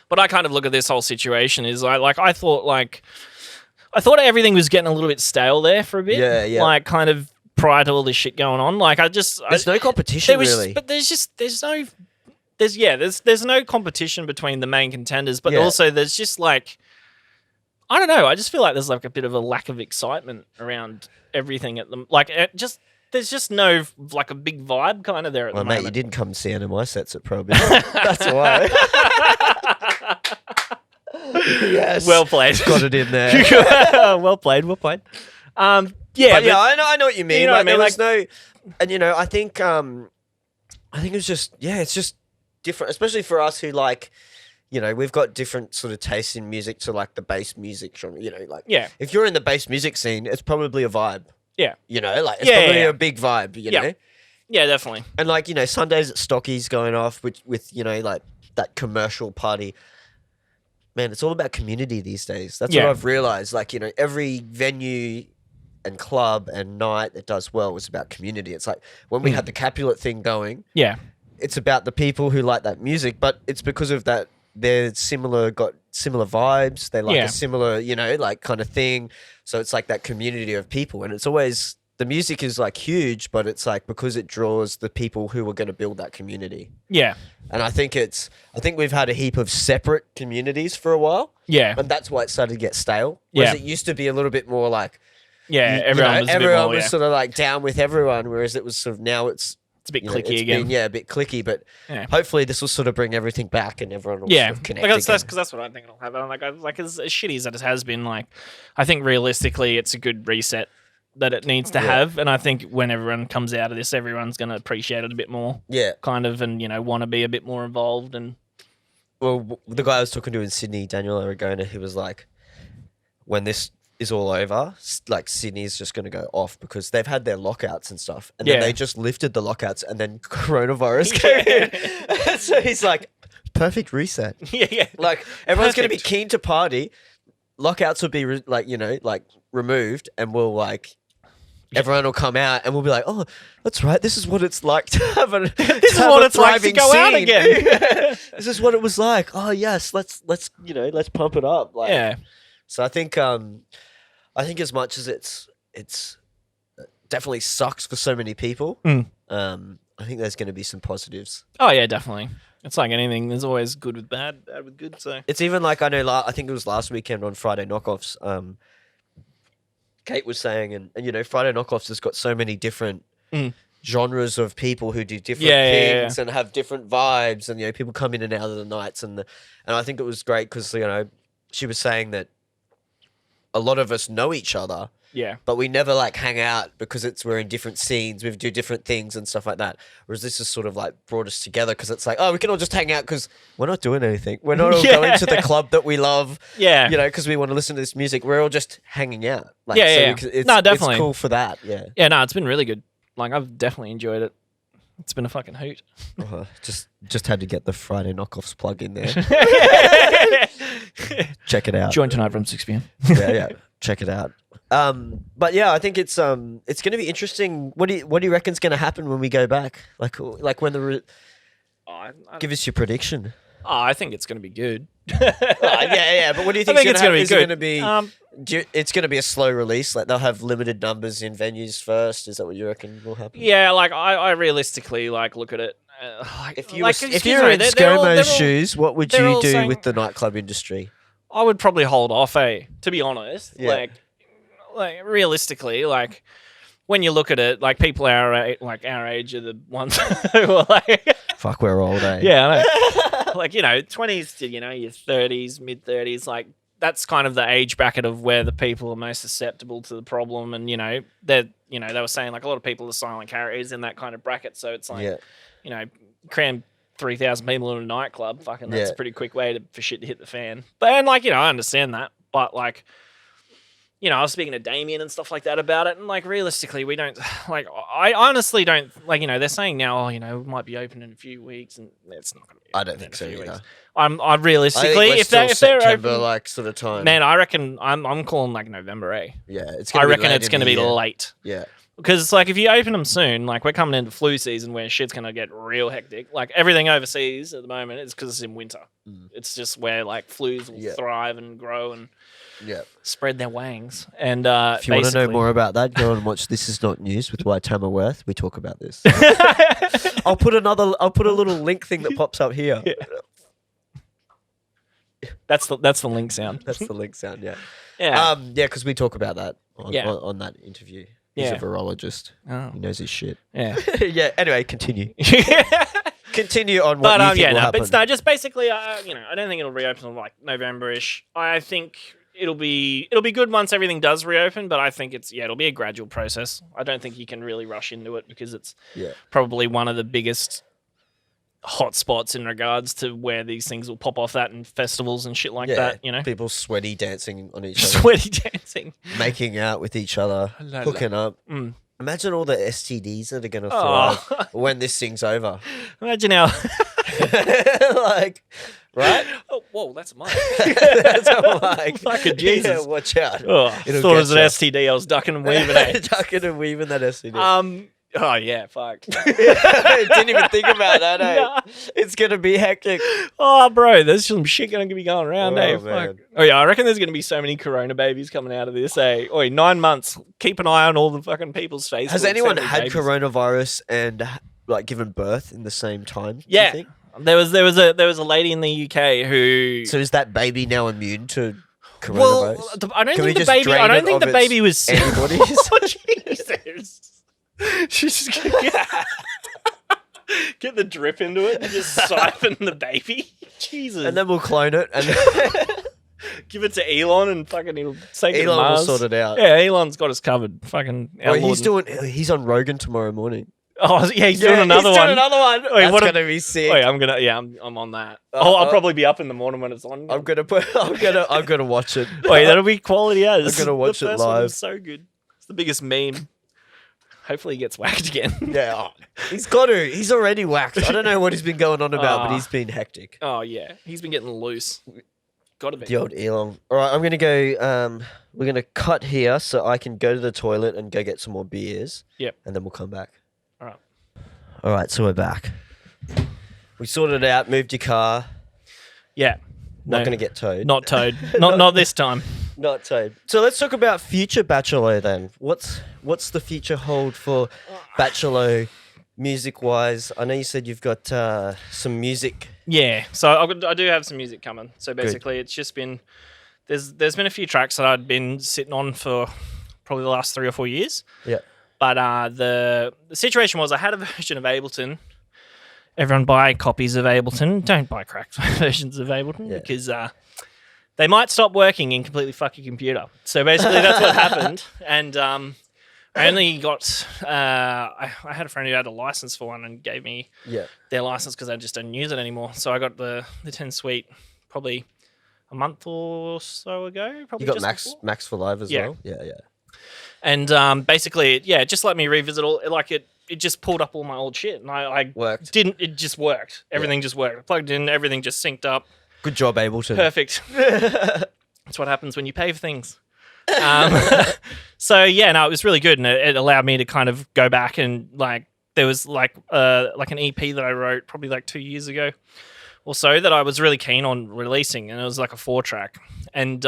But I kind of look at this whole situation is I thought everything was getting a little bit stale there for a bit. Yeah. Like kind of prior to all this shit going on. Like There's no competition really. But there's no competition between the main contenders, but Yeah. also there's just like, I don't know. I just feel like there's like a bit of a lack of excitement around everything at the like. There's just no like a big vibe kind of there at Well, the mate, moment. you didn't come see NMI sets at Prohibition. That's why. Yes. Well played. Got it in there. Well played. Well played. Yeah, but yeah, I know what you mean. You know like, what I mean? there was no, and I think it was just it's just different, especially for us who like, we've got different sort of tastes in music to like the bass music genre. Like Yeah. if you're in the bass music scene, it's probably a vibe. Yeah. Like it's probably a big vibe. know. Yeah, definitely. And like, Sundays at Stocky's going off with like that commercial party. Man, it's all about community these days. That's what I've realized. Like, every venue and club and night that does well is about community. It's like when we had the Capulet thing going, it's about the people who like that music, but it's because of that they're got similar vibes. They like a similar, like kind of thing. So it's like that community of people. And it's always, the music is like huge, but it's like because it draws the people who are going to build that community. Yeah. And I think we've had a heap of separate communities for a while. Yeah. And that's why it started to get stale. Whereas it used to be a little bit more like, everyone was sort of like down with everyone. Whereas it was sort of, now it's a bit cliquey again. A bit cliquey, but hopefully this will sort of bring everything back and everyone will sort of connect because again. that's what I think it'll happen. Like as shitty as it has been, like I think realistically it's a good reset that it needs to have, and I think when everyone comes out of this, everyone's going to appreciate it a bit more. Yeah, kind of, and want to be a bit more involved. And well, the guy I was talking to in Sydney, Daniel Aragona, he was like, when this is all over, like Sydney's just going to go off because they've had their lockouts and stuff, and then they just lifted the lockouts, and then coronavirus came in. So he's like, perfect reset. Yeah. Like everyone's going to be keen to party. Lockouts will be removed, and we'll like. Everyone will come out and we'll be like, oh, that's right. This is what it's like to have a This is what it's like to go out again. This is what it was like. Oh yes, let's pump it up. Like, so I think as much as it's definitely sucks for so many people, I think there's going to be some positives. Oh yeah, definitely. It's like anything. There's always good with bad, bad with good. So it's even like I know. I think it was last weekend on Friday Knockoffs. Kate was saying, and Friday Knockoffs has got so many different genres of people who do different things and have different vibes, and people come in and out of the nights, and I think it was great because she was saying that a lot of us know each other, but we never like hang out because we're in different scenes, we do different things and stuff like that. Whereas this has sort of like brought us together because it's like, oh, we can all just hang out because we're not doing anything. We're not all going to the club that we love, because we want to listen to this music. We're all just hanging out. Like, Definitely. It's cool for that. Yeah, no, it's been really good. Like I've definitely enjoyed it. It's been a fucking hoot. Just had to get the Friday Knockoffs plug in there. Check it out. Join tonight from 6 p.m. Yeah. Check it out. But yeah, I think it's going to be interesting. What do you reckon's going to happen when we go back? Like when give us your prediction. Oh, I think it's going to be good. Yeah. But what do you think it's going to be? Is it going to be? It's going to be a slow release. Like they'll have limited numbers in venues first. Is that what you reckon will happen? Yeah, like I realistically look at it. If you're in ScoMo's shoes, what would you do with the nightclub industry? I would probably hold off, to be honest. Yeah. Like realistically, like when you look at it, like people our age are the ones who are like, fuck, we're old, eh? Yeah, I know. Like 20s to your 30s, mid 30s, like that's kind of the age bracket of where the people are most susceptible to the problem, and they were saying like a lot of people are silent carriers in that kind of bracket, so it's like cram 3,000 people in a nightclub, fucking that's a pretty quick way for shit to hit the fan. But and I understand that, but like. I was speaking to Damien and stuff like that about it, and like realistically, we don't like. I honestly don't like. They're saying now, we might be open in a few weeks, and it's not going to be. I don't think so either. I realistically, if they're September, open, like sort of time, man, I reckon I'm calling like November, eh? Yeah, I reckon it's going to be late. Yeah, because it's like if you open them soon, like we're coming into flu season where shit's going to get real hectic. Like everything overseas at the moment is because it's in winter. It's just where like flues will thrive and grow and spread their wangs. And if you want to know more about that, go and watch This Is Not News with Why Tamworth. We talk about this. I'll put a little link thing that pops up here. Yeah. That's the link sound. That's the link sound. Yeah. Yeah. Because we talk about that on that interview. He's a virologist. Oh. He knows his shit. Yeah. Yeah. Anyway, continue. Continue on what you think will happen. But no, just basically, I don't think it'll reopen like November-ish. I think it'll be good once everything does reopen, but I think it'll be a gradual process. I don't think you can really rush into it because it's probably one of the biggest hot spots in regards to where these things will pop off at and festivals and shit like that, you know? People sweaty dancing on each other. Sweaty dancing. Making out with each other. Hooking up. Mm. Imagine all the STDs that are going to thrive when this thing's over. Imagine how... like, right? Oh, whoa, that's a mic. That's a mic. Fucking Jesus. Yeah, watch out. Oh, I thought it was an STD. I was ducking and weaving it. Ducking and weaving that STD. Oh, yeah, fuck. Didn't even think about that, eh? Nah. It's going to be hectic. Oh, bro, there's some shit going to be going around, eh? Man. Fuck. Oh, yeah, I reckon there's going to be so many corona babies coming out of this, eh? Oi, 9 months. Keep an eye on all the fucking people's faces. Has anyone had coronavirus and like given birth in the same time? Yeah. Do you think? There was a lady in the UK who... So is that baby now immune to coronavirus? Well, I don't think the baby was... Antibodies? Oh, Jesus. She's just gonna get the drip into it and just siphon the baby. Jesus. And then we'll clone it and give it to Elon and fucking he'll take it to Elon Mars. will sort it out. Yeah, Elon's got us covered. Fucking. He's on Rogan tomorrow morning. Oh yeah, he's doing another one. Doing another one. Wait, That's gonna be sick. Wait, I'm on that. I'll probably be up in the morning when it's on. I'm gonna watch it. Wait, that'll be quality as. I'm gonna watch it live. One so good. It's the biggest meme. Hopefully he gets whacked again. Yeah, he's got to. He's already whacked. I don't know what he's been going on about, but he's been hectic. Oh, yeah. He's been getting loose. Got to be. The old Elon. All right, I'm going to go... we're going to cut here so I can go to the toilet and go get some more beers. Yep. And then we'll come back. All right. All right, so we're back. We sorted it out, moved your car. Yeah. Not going to get towed. Not towed. not this time. Not towed. So let's talk about future Batchelo then. What's the future hold for Batchelo music-wise? I know you said you've got some music. Yeah, so I do have some music coming. So basically it's just been... There's been a few tracks that I'd been sitting on for probably the last 3 or 4 years. Yeah. But the situation was I had a version of Ableton. Everyone buy copies of Ableton. Don't buy cracked versions of Ableton because... they might stop working and completely fuck your computer. So basically that's what happened. And I only got... I had a friend who had a license for one and gave me their license because I just don't use it anymore. So I got the 10 Suite probably a month or so ago. Probably you got Max for Live as well? Yeah. And basically, it just let me revisit all... Like it just pulled up all my old shit. And I worked. It just worked. Everything just worked. I plugged in, everything just synced up. Good job, Ableton. Perfect. That's what happens when you pay for things. So it was really good, and it allowed me to kind of go back and there was like an EP that I wrote probably like 2 years ago or so that I was really keen on releasing, and it was like a 4-track. And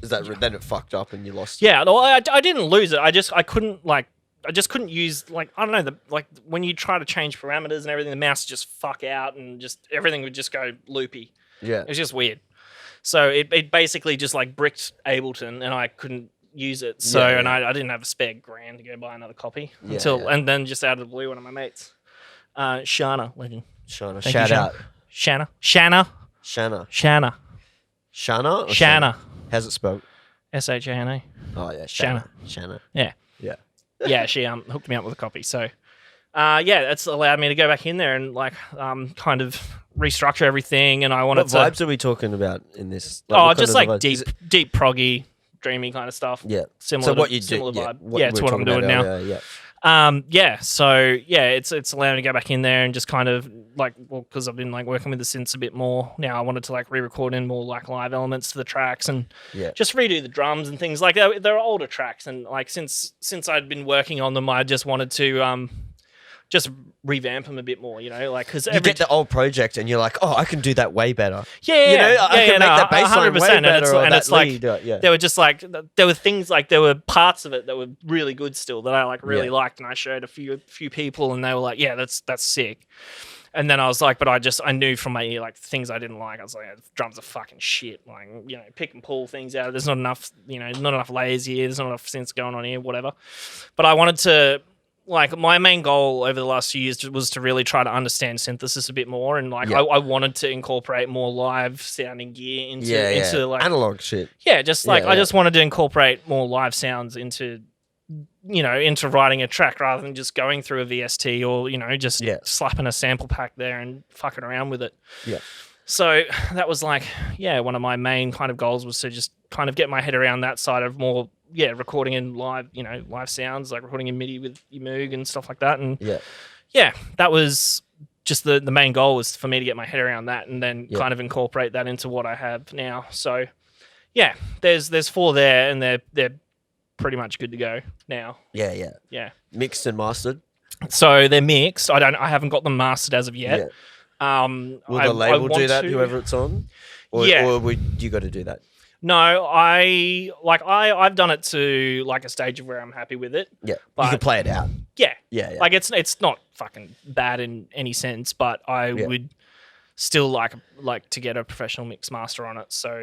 is that then it fucked up and you lost? Yeah, no, I didn't lose it. I just couldn't use I don't know when you try to change parameters and everything, the mouse would just fuck out and just everything would just go loopy. Yeah. It was just weird. So it basically just bricked Ableton and I couldn't use it. So and I didn't have a spare grand to go buy another copy and then just out of the blue, one of my mates, Shana, legend. Shana. Thank Shout you, out. Shanna. Shana. Shana. Shana? Shanna. How's it spelled? Shana. Oh yeah, Shanna. Shana. Yeah. Yeah. Yeah, she hooked me up with a copy. So that's allowed me to go back in there and kind of restructure everything, and I wanted What vibes are we talking about in this? Just deep proggy, dreamy kind of stuff. Yeah. Similar what you do. similar vibe. Yeah, It's what I'm doing now. It's allowing me to go back in there and just kind of because I've been working with the synths a bit more now. I wanted to re-record in more live elements to the tracks and just redo the drums and things like that. They're older tracks, and since I'd been working on them, I just wanted to just revamp them a bit more, like because You get the old project and you're like, oh, I can do that way better. Yeah, I can make that baseline 100%. way better. And it's like yeah. there were just like there were things like there were parts of it that were really good still that I like really Yeah. liked, and I showed a few people, and they were like, yeah, that's sick. And then I was like, but I knew from my ear like things I didn't like. I was like, drums are fucking shit. Like, pick and pull things out. There's not enough, not enough layers here. There's not enough synths going on here, whatever. But I wanted to, like, my main goal over the last few years was to really try to understand synthesis a bit more, and like I wanted to incorporate more live sounding gear into like analog shit. Yeah, just like I just wanted to incorporate more live sounds into writing a track rather than just going through a VST or just slapping a sample pack there and fucking around with it. Yeah. So that was like one of my main kind of goals was to just kind of get my head around that side of more recording in live live sounds, like recording in MIDI with your Moog and stuff like that. And that was just the main goal was for me to get my head around that and then kind of incorporate that into what I have now. So there's 4 there and they're pretty much good to go now. Yeah. Mixed and mastered. So they're mixed. I haven't got them mastered as of yet. Will the label do that, whoever it's on? Or would you got to do that? No, I've done it to like a stage of where I'm happy with it. Yeah, but you can play it out. Yeah. Like it's not fucking bad in any sense, but I would still like to get a professional mix master on it. So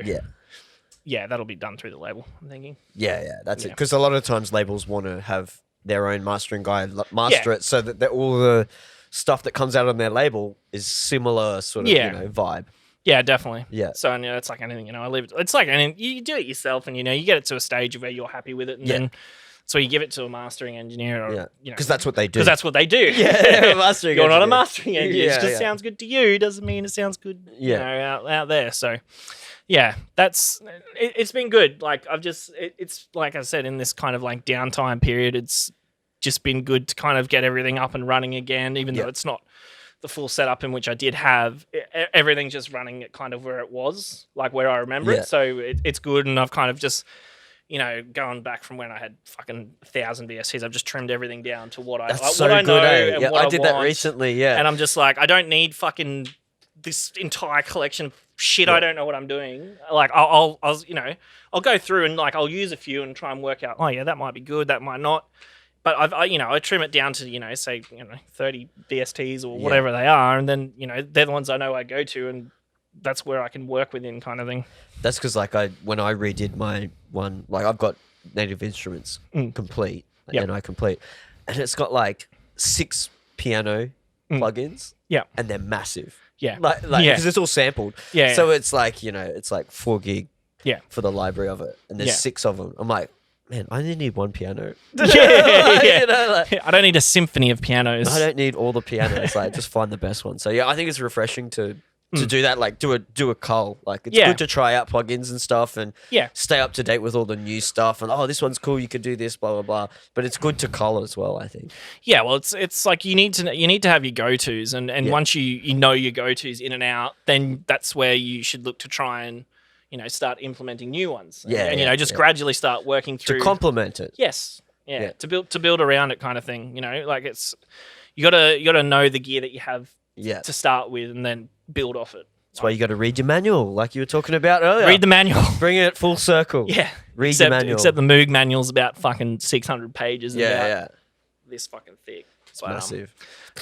that'll be done through the label, I'm thinking. That's it. Because a lot of times labels want to have their own mastering guy master it so that all the stuff that comes out on their label is similar sort of vibe. Yeah, definitely. Yeah. So it's like anything, I leave it. It's like anything. You do it yourself, and you get it to a stage where you're happy with it, and then so you give it to a mastering engineer, or because that's what they do. Because that's what they do. Yeah, mastering. You're not a mastering engineer. Yeah, it just sounds good to you. Doesn't mean it sounds good. Out there. So it's been good. Like it's like I said in this kind of like downtime period, it's just been good to kind of get everything up and running again, even though it's not the full setup in which I did have. Everything's just running at kind of where it was, like where I remember it. So it's good, and I've kind of just, going back from when I had fucking 1,000 VSTs, I've just trimmed everything down to what I know and what I did that recently, And I'm just like, I don't need fucking this entire collection of shit. I don't know what I'm doing. Like I'll go through and like I'll use a few and try and work out. Oh yeah, that might be good. That might not. But I trim it down to, say, 30 VSTs or whatever they are. And then, they're the ones I know I go to, and that's where I can work within kind of thing. That's because, like, when I redid my one, like, I've got Native Instruments complete, and it's got, like, 6 piano plugins. Yeah. And they're massive. Yeah. Like, because it's all sampled. Yeah. So it's like, it's like 4 gig for the library of it. And there's 6 of them. I'm like, man, I only need 1 piano. I don't need a symphony of pianos. I don't need all the pianos. Like, just find the best one. So I think it's refreshing to do that. Like, do a cull. Like, it's good to try out plugins and stuff, and stay up to date with all the new stuff. And this one's cool. You could do this, blah blah blah. But it's good to cull as well, I think. Yeah, well, it's like you need to have your go-tos, and once you know your go-tos in and out, then that's where you should look to try and start implementing new ones. And just gradually start working through to complement it. Yes. Yeah. To build around it kind of thing. Like it's you gotta know the gear that you have to start with and then build off it. That's why you gotta read your manual, like you were talking about earlier. Read the manual. Bring it full circle. Yeah. Read your manual. Except the Moog manual's about fucking 600 pages. This fucking thick. It's massive.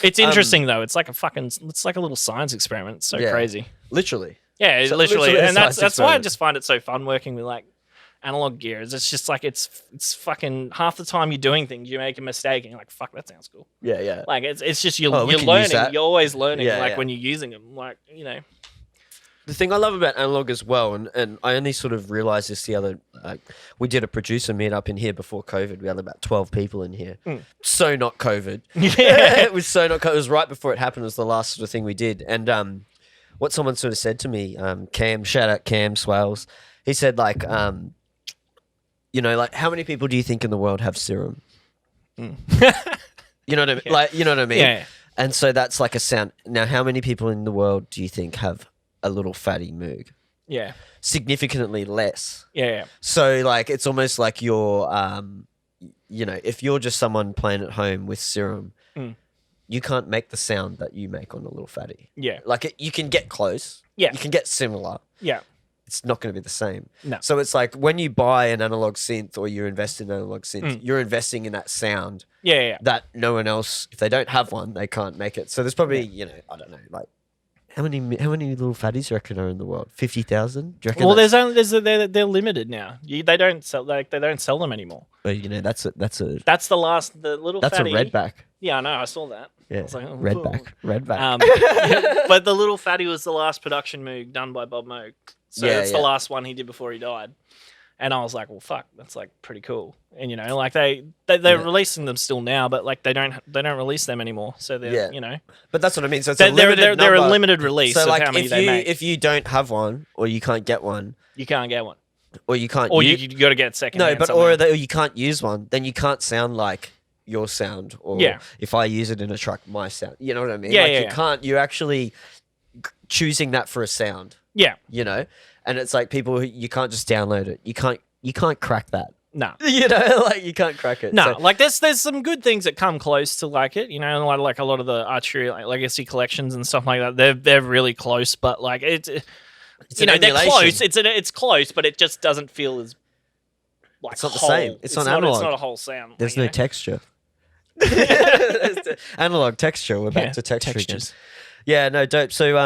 It's interesting though. It's like a little science experiment. It's so crazy. Literally. Yeah, So literally, and that's why I experiment. just find it so fun working with like analog gear. It's just like it's fucking half the time you're doing things, you make a mistake, and you're like, "Fuck, that sounds cool." Yeah. Like it's just you're we can use learning. that. You're always learning. Yeah. When you're using them, like The thing I love about analog as well, and I only sort of realised this the other, we did a producer meetup in here before COVID. We had about 12 people in here. So not COVID. It was so not COVID. It was right before it happened. It was the last sort of thing we did. And what someone sort of said to me, Cam, shout out Cam Swales, he said like, like how many people do you think in the world have serum? You know what I mean? Like, you know what I mean? Yeah. And so that's like a sound. Now, how many people in the world do you think have a little fatty Moog? Yeah. Significantly less. Yeah. So like it's almost like you're, if you're just someone playing at home with serum, you can't make the sound that you make on a little fatty. Yeah. Like you can get close. Yeah. You can get similar. Yeah. It's not going to be the same. No. So it's like when you buy an analog synth or you invest in an analog synth, you're investing in that sound Yeah. that no one else, if they don't have one, they can't make it. So there's probably, I don't know, like how many little fatties do you reckon are in the world? 50,000? Do you reckon? Well, they're limited now. They don't sell them anymore. Well, that's a That's the little that's fatty. a redback. Yeah, I know. I saw that. Yeah, I was like, oh, redback. But the little fatty was the last production Moog done by Bob Moog. So it's the last one he did before he died. And I was like, well, fuck, that's like pretty cool. And like they're releasing them still now, but like they don't release them anymore. So they're But that's what I mean. So it's they're a limited release so of like how many if they you make. if you don't have one or you can't get one You can't get one, or you can't or you got to get second. No, but or you can't use one, then you can't sound like your sound. Or if I use it in a truck, my sound. You know what I mean? You can't. You're actually choosing that for a sound. Yeah. And it's like people you can't just download it. You can't crack that. No. Like you can't crack it. No, like there's some good things that come close to like it, like a lot of the Archery Legacy collections and stuff like that. They're really close, but like it's they're close. It's close, but it just doesn't feel as like it's not the same. It's not analog. It's not a whole sound. There's no texture. Analog texture. We're back to textures. Again. Yeah, no, dope. So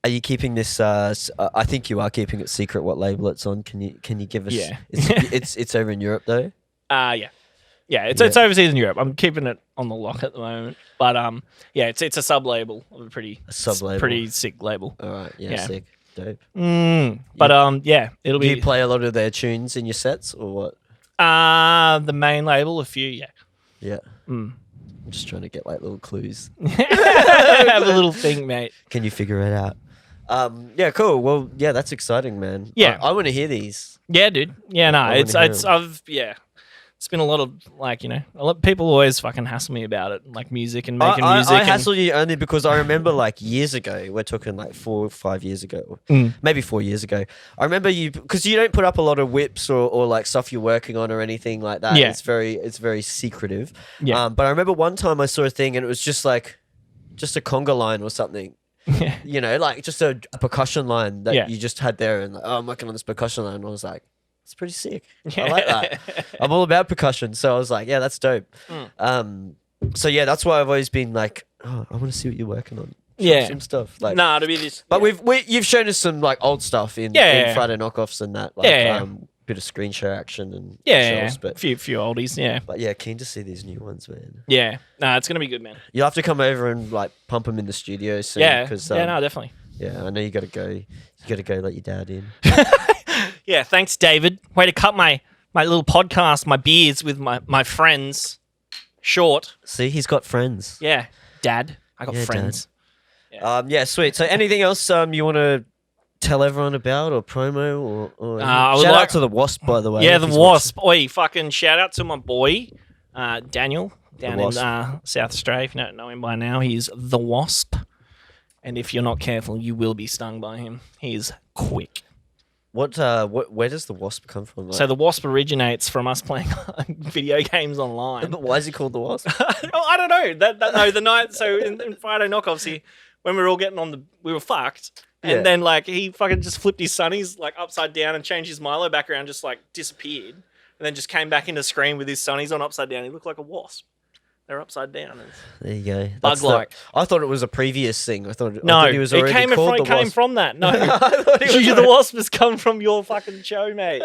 are you keeping this? I think you are keeping it secret what label it's on. Can you give us? Yeah, it's over in Europe though. Yeah. It's overseas in Europe. I'm keeping it on the lock at the moment, but it's a sub label of a pretty sick label. All right, sick, dope. But it'll be. Do you play a lot of their tunes in your sets or what? The main label, a few, yeah. I'm just trying to get like little clues. Have a little think, mate. Can you figure it out? Yeah, cool. Well, yeah, that's exciting, man. Yeah, I want to hear these. Yeah, dude. Yeah, no, it's been a lot of like a lot of people always fucking hassle me about it, like music and making music. I hassle you only because I remember like years ago. We're talking like 4 or 5 years ago, maybe 4 years ago. I remember you because you don't put up a lot of whips or like stuff you're working on or anything like that. Yeah. It's very secretive. Yeah. But I remember one time I saw a thing and it was just a conga line or something. Like just a percussion line that you just had there, and like, I'm working on this percussion line. And I was like, it's pretty sick. I like that. I'm all about percussion, so I was like, yeah, that's dope. So yeah, that's why I've always been like, oh, I want to see what you're working on. Some stuff like to be this. But you've shown us some like old stuff in Friday knockoffs and that, like bit of screen share action and shows, but few oldies, But yeah, keen to see these new ones, man. Yeah, it's gonna be good, man. You'll have to come over and like pump them in the studio soon. Yeah, because definitely. Yeah, I know you got to go. You got to go let your dad in. Yeah, thanks, David. Way to cut my little podcast, my beers with my friends short. See, he's got friends. Yeah, Dad. I got friends. Dad. Yeah, sweet. So anything else you want to tell everyone about or promo or shout out to the Wasp, by the way. Yeah, the Wasp. Oi, fucking shout out to my boy, Daniel, down in South Australia. If you don't know him by now, he's the Wasp. And if you're not careful, you will be stung by him. He's quick. Where does the Wasp come from? Like? So the Wasp originates from us playing video games online. But why is he called the Wasp? I don't know. The night, so in Friday knockoffs, when we were all getting we were fucked. And then like he fucking just flipped his sunnies like upside down and changed his Milo background, just like disappeared. And then just came back into screen with his sunnies on upside down. He looked like a wasp. They're upside down. There you go. Bug-like. I thought it was a previous thing. I thought he was it already came called the Wasp. Came from that. No, the Wasp has come from your fucking show, mate.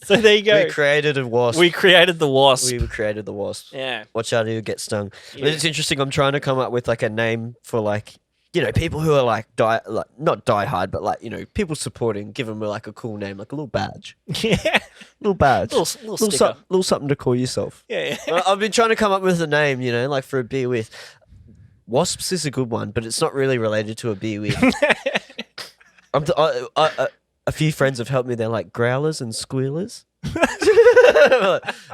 So there you go. We created a Wasp. We created the Wasp. We created the Wasp. Yeah. Watch out who gets stung. Yeah. But it's interesting. I'm trying to come up with like a name for like, people who are like not die hard, but like, people supporting, give them like a cool name, like a little badge. Yeah. Little badge. Little sticker. Little something to call yourself. Yeah. I've been trying to come up with a name, like for a beer with. Wasps is a good one, but it's not really related to a beer with. A few friends have helped me. They're like growlers and squealers.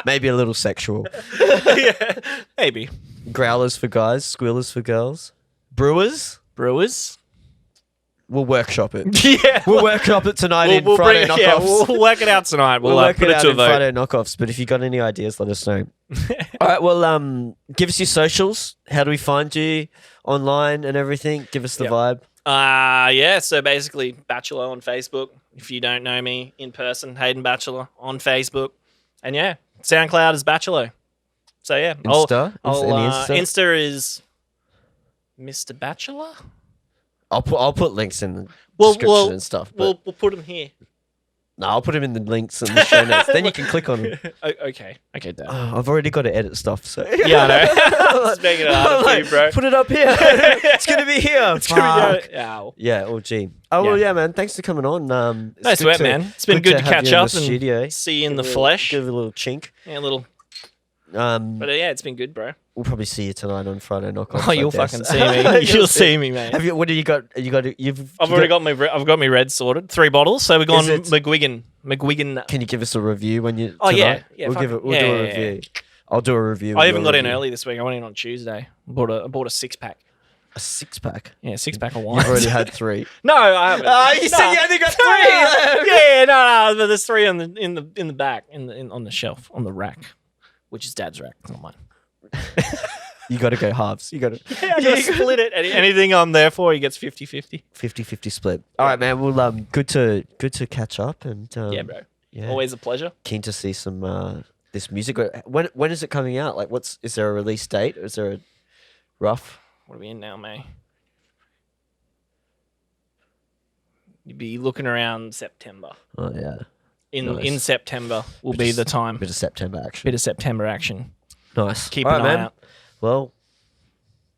Maybe a little sexual. Yeah. Maybe. Growlers for guys, squealers for girls. Brewers. We'll workshop it. Yeah. We'll workshop it tonight in Friday knockoffs. Yeah, we'll work it out tonight. We'll work put it it out to a in vote. Friday knockoffs. But if you got any ideas, let us know. All right. Well, give us your socials. How do we find you online and everything? Give us the Yep. vibe. Yeah, so basically Batchelo on Facebook. If you don't know me in person, Hayden Batchelor on Facebook. And yeah, SoundCloud is Batchelo. So yeah. Insta? I'll, Any Insta? Insta is Mr. Batchelor? I'll put links in the Well, description and stuff. But We'll put them here. no, I'll put them in the links and the show notes. Then you can click on them. Okay, Dad. I've already got to edit stuff, so Yeah, I know. Just making it harder for you, bro. Put it up here. It's gonna be here. It's gonna be Fuck. Ow. Yeah. Oh, gee. Oh, well, yeah, man. Thanks for coming on. It's No good sweat, man. It's been good to have catch you in up the and studio. see you in the Give it a- flesh. Give it a little chink. Yeah, a little. But But yeah, it's been good, bro. we'll probably see you tonight on Friday Knockoff. Oh, you'll fucking see me. You'll see me, mate. Have you? What do you got? I've already got my red sorted. 3 bottles. So we're going it- McGuigan. Can you give us a review when you? Oh, yeah. tonight? Yeah, We'll fuck give it. it. We'll Yeah, do a yeah, review. I'll do a review. I even got in review. early this week. I went in on Tuesday. I bought a 6-pack. A 6-pack. Yeah, 6-pack of wine. You've already had 3. No, I haven't. You said you only got 3 left. Yeah, no, but there's 3 on in the back on the shelf on the rack, which is Dad's rack, not mine. You got to go halves. You got to. Yeah, I gotta split it. Anything I'm there for, he gets 50-50. 50-50 split. All right, man. Well, good to catch up and Yeah, bro. yeah. Always a pleasure. Keen to see some this music. When is it coming out? Like, is there a release date? Or is there a rough? What are we in now, May? You'd be looking around September. Oh yeah, In Nice. September will be the time. bit of September action. Bit of September action. Nice. Keep All an right, eye man. out. Well,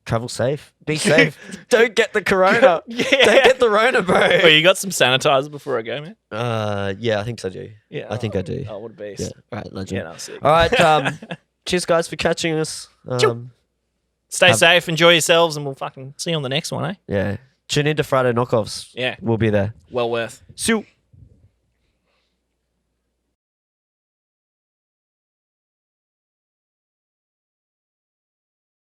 travel safe. Be safe. Don't get the corona. Yeah. Don't get the rona, bro. Oh, you got some sanitizer before I go, man? Yeah, I think I do. Yeah. I think I do. Oh, what a beast. Yeah. All right, legend. Yeah, no, sick. All right. Cheers, guys, for catching us. Stay safe, enjoy yourselves, and we'll fucking see you on the next one, eh? Yeah. Tune in to Friday Knockoffs. Yeah. We'll be there. Well worth. See you.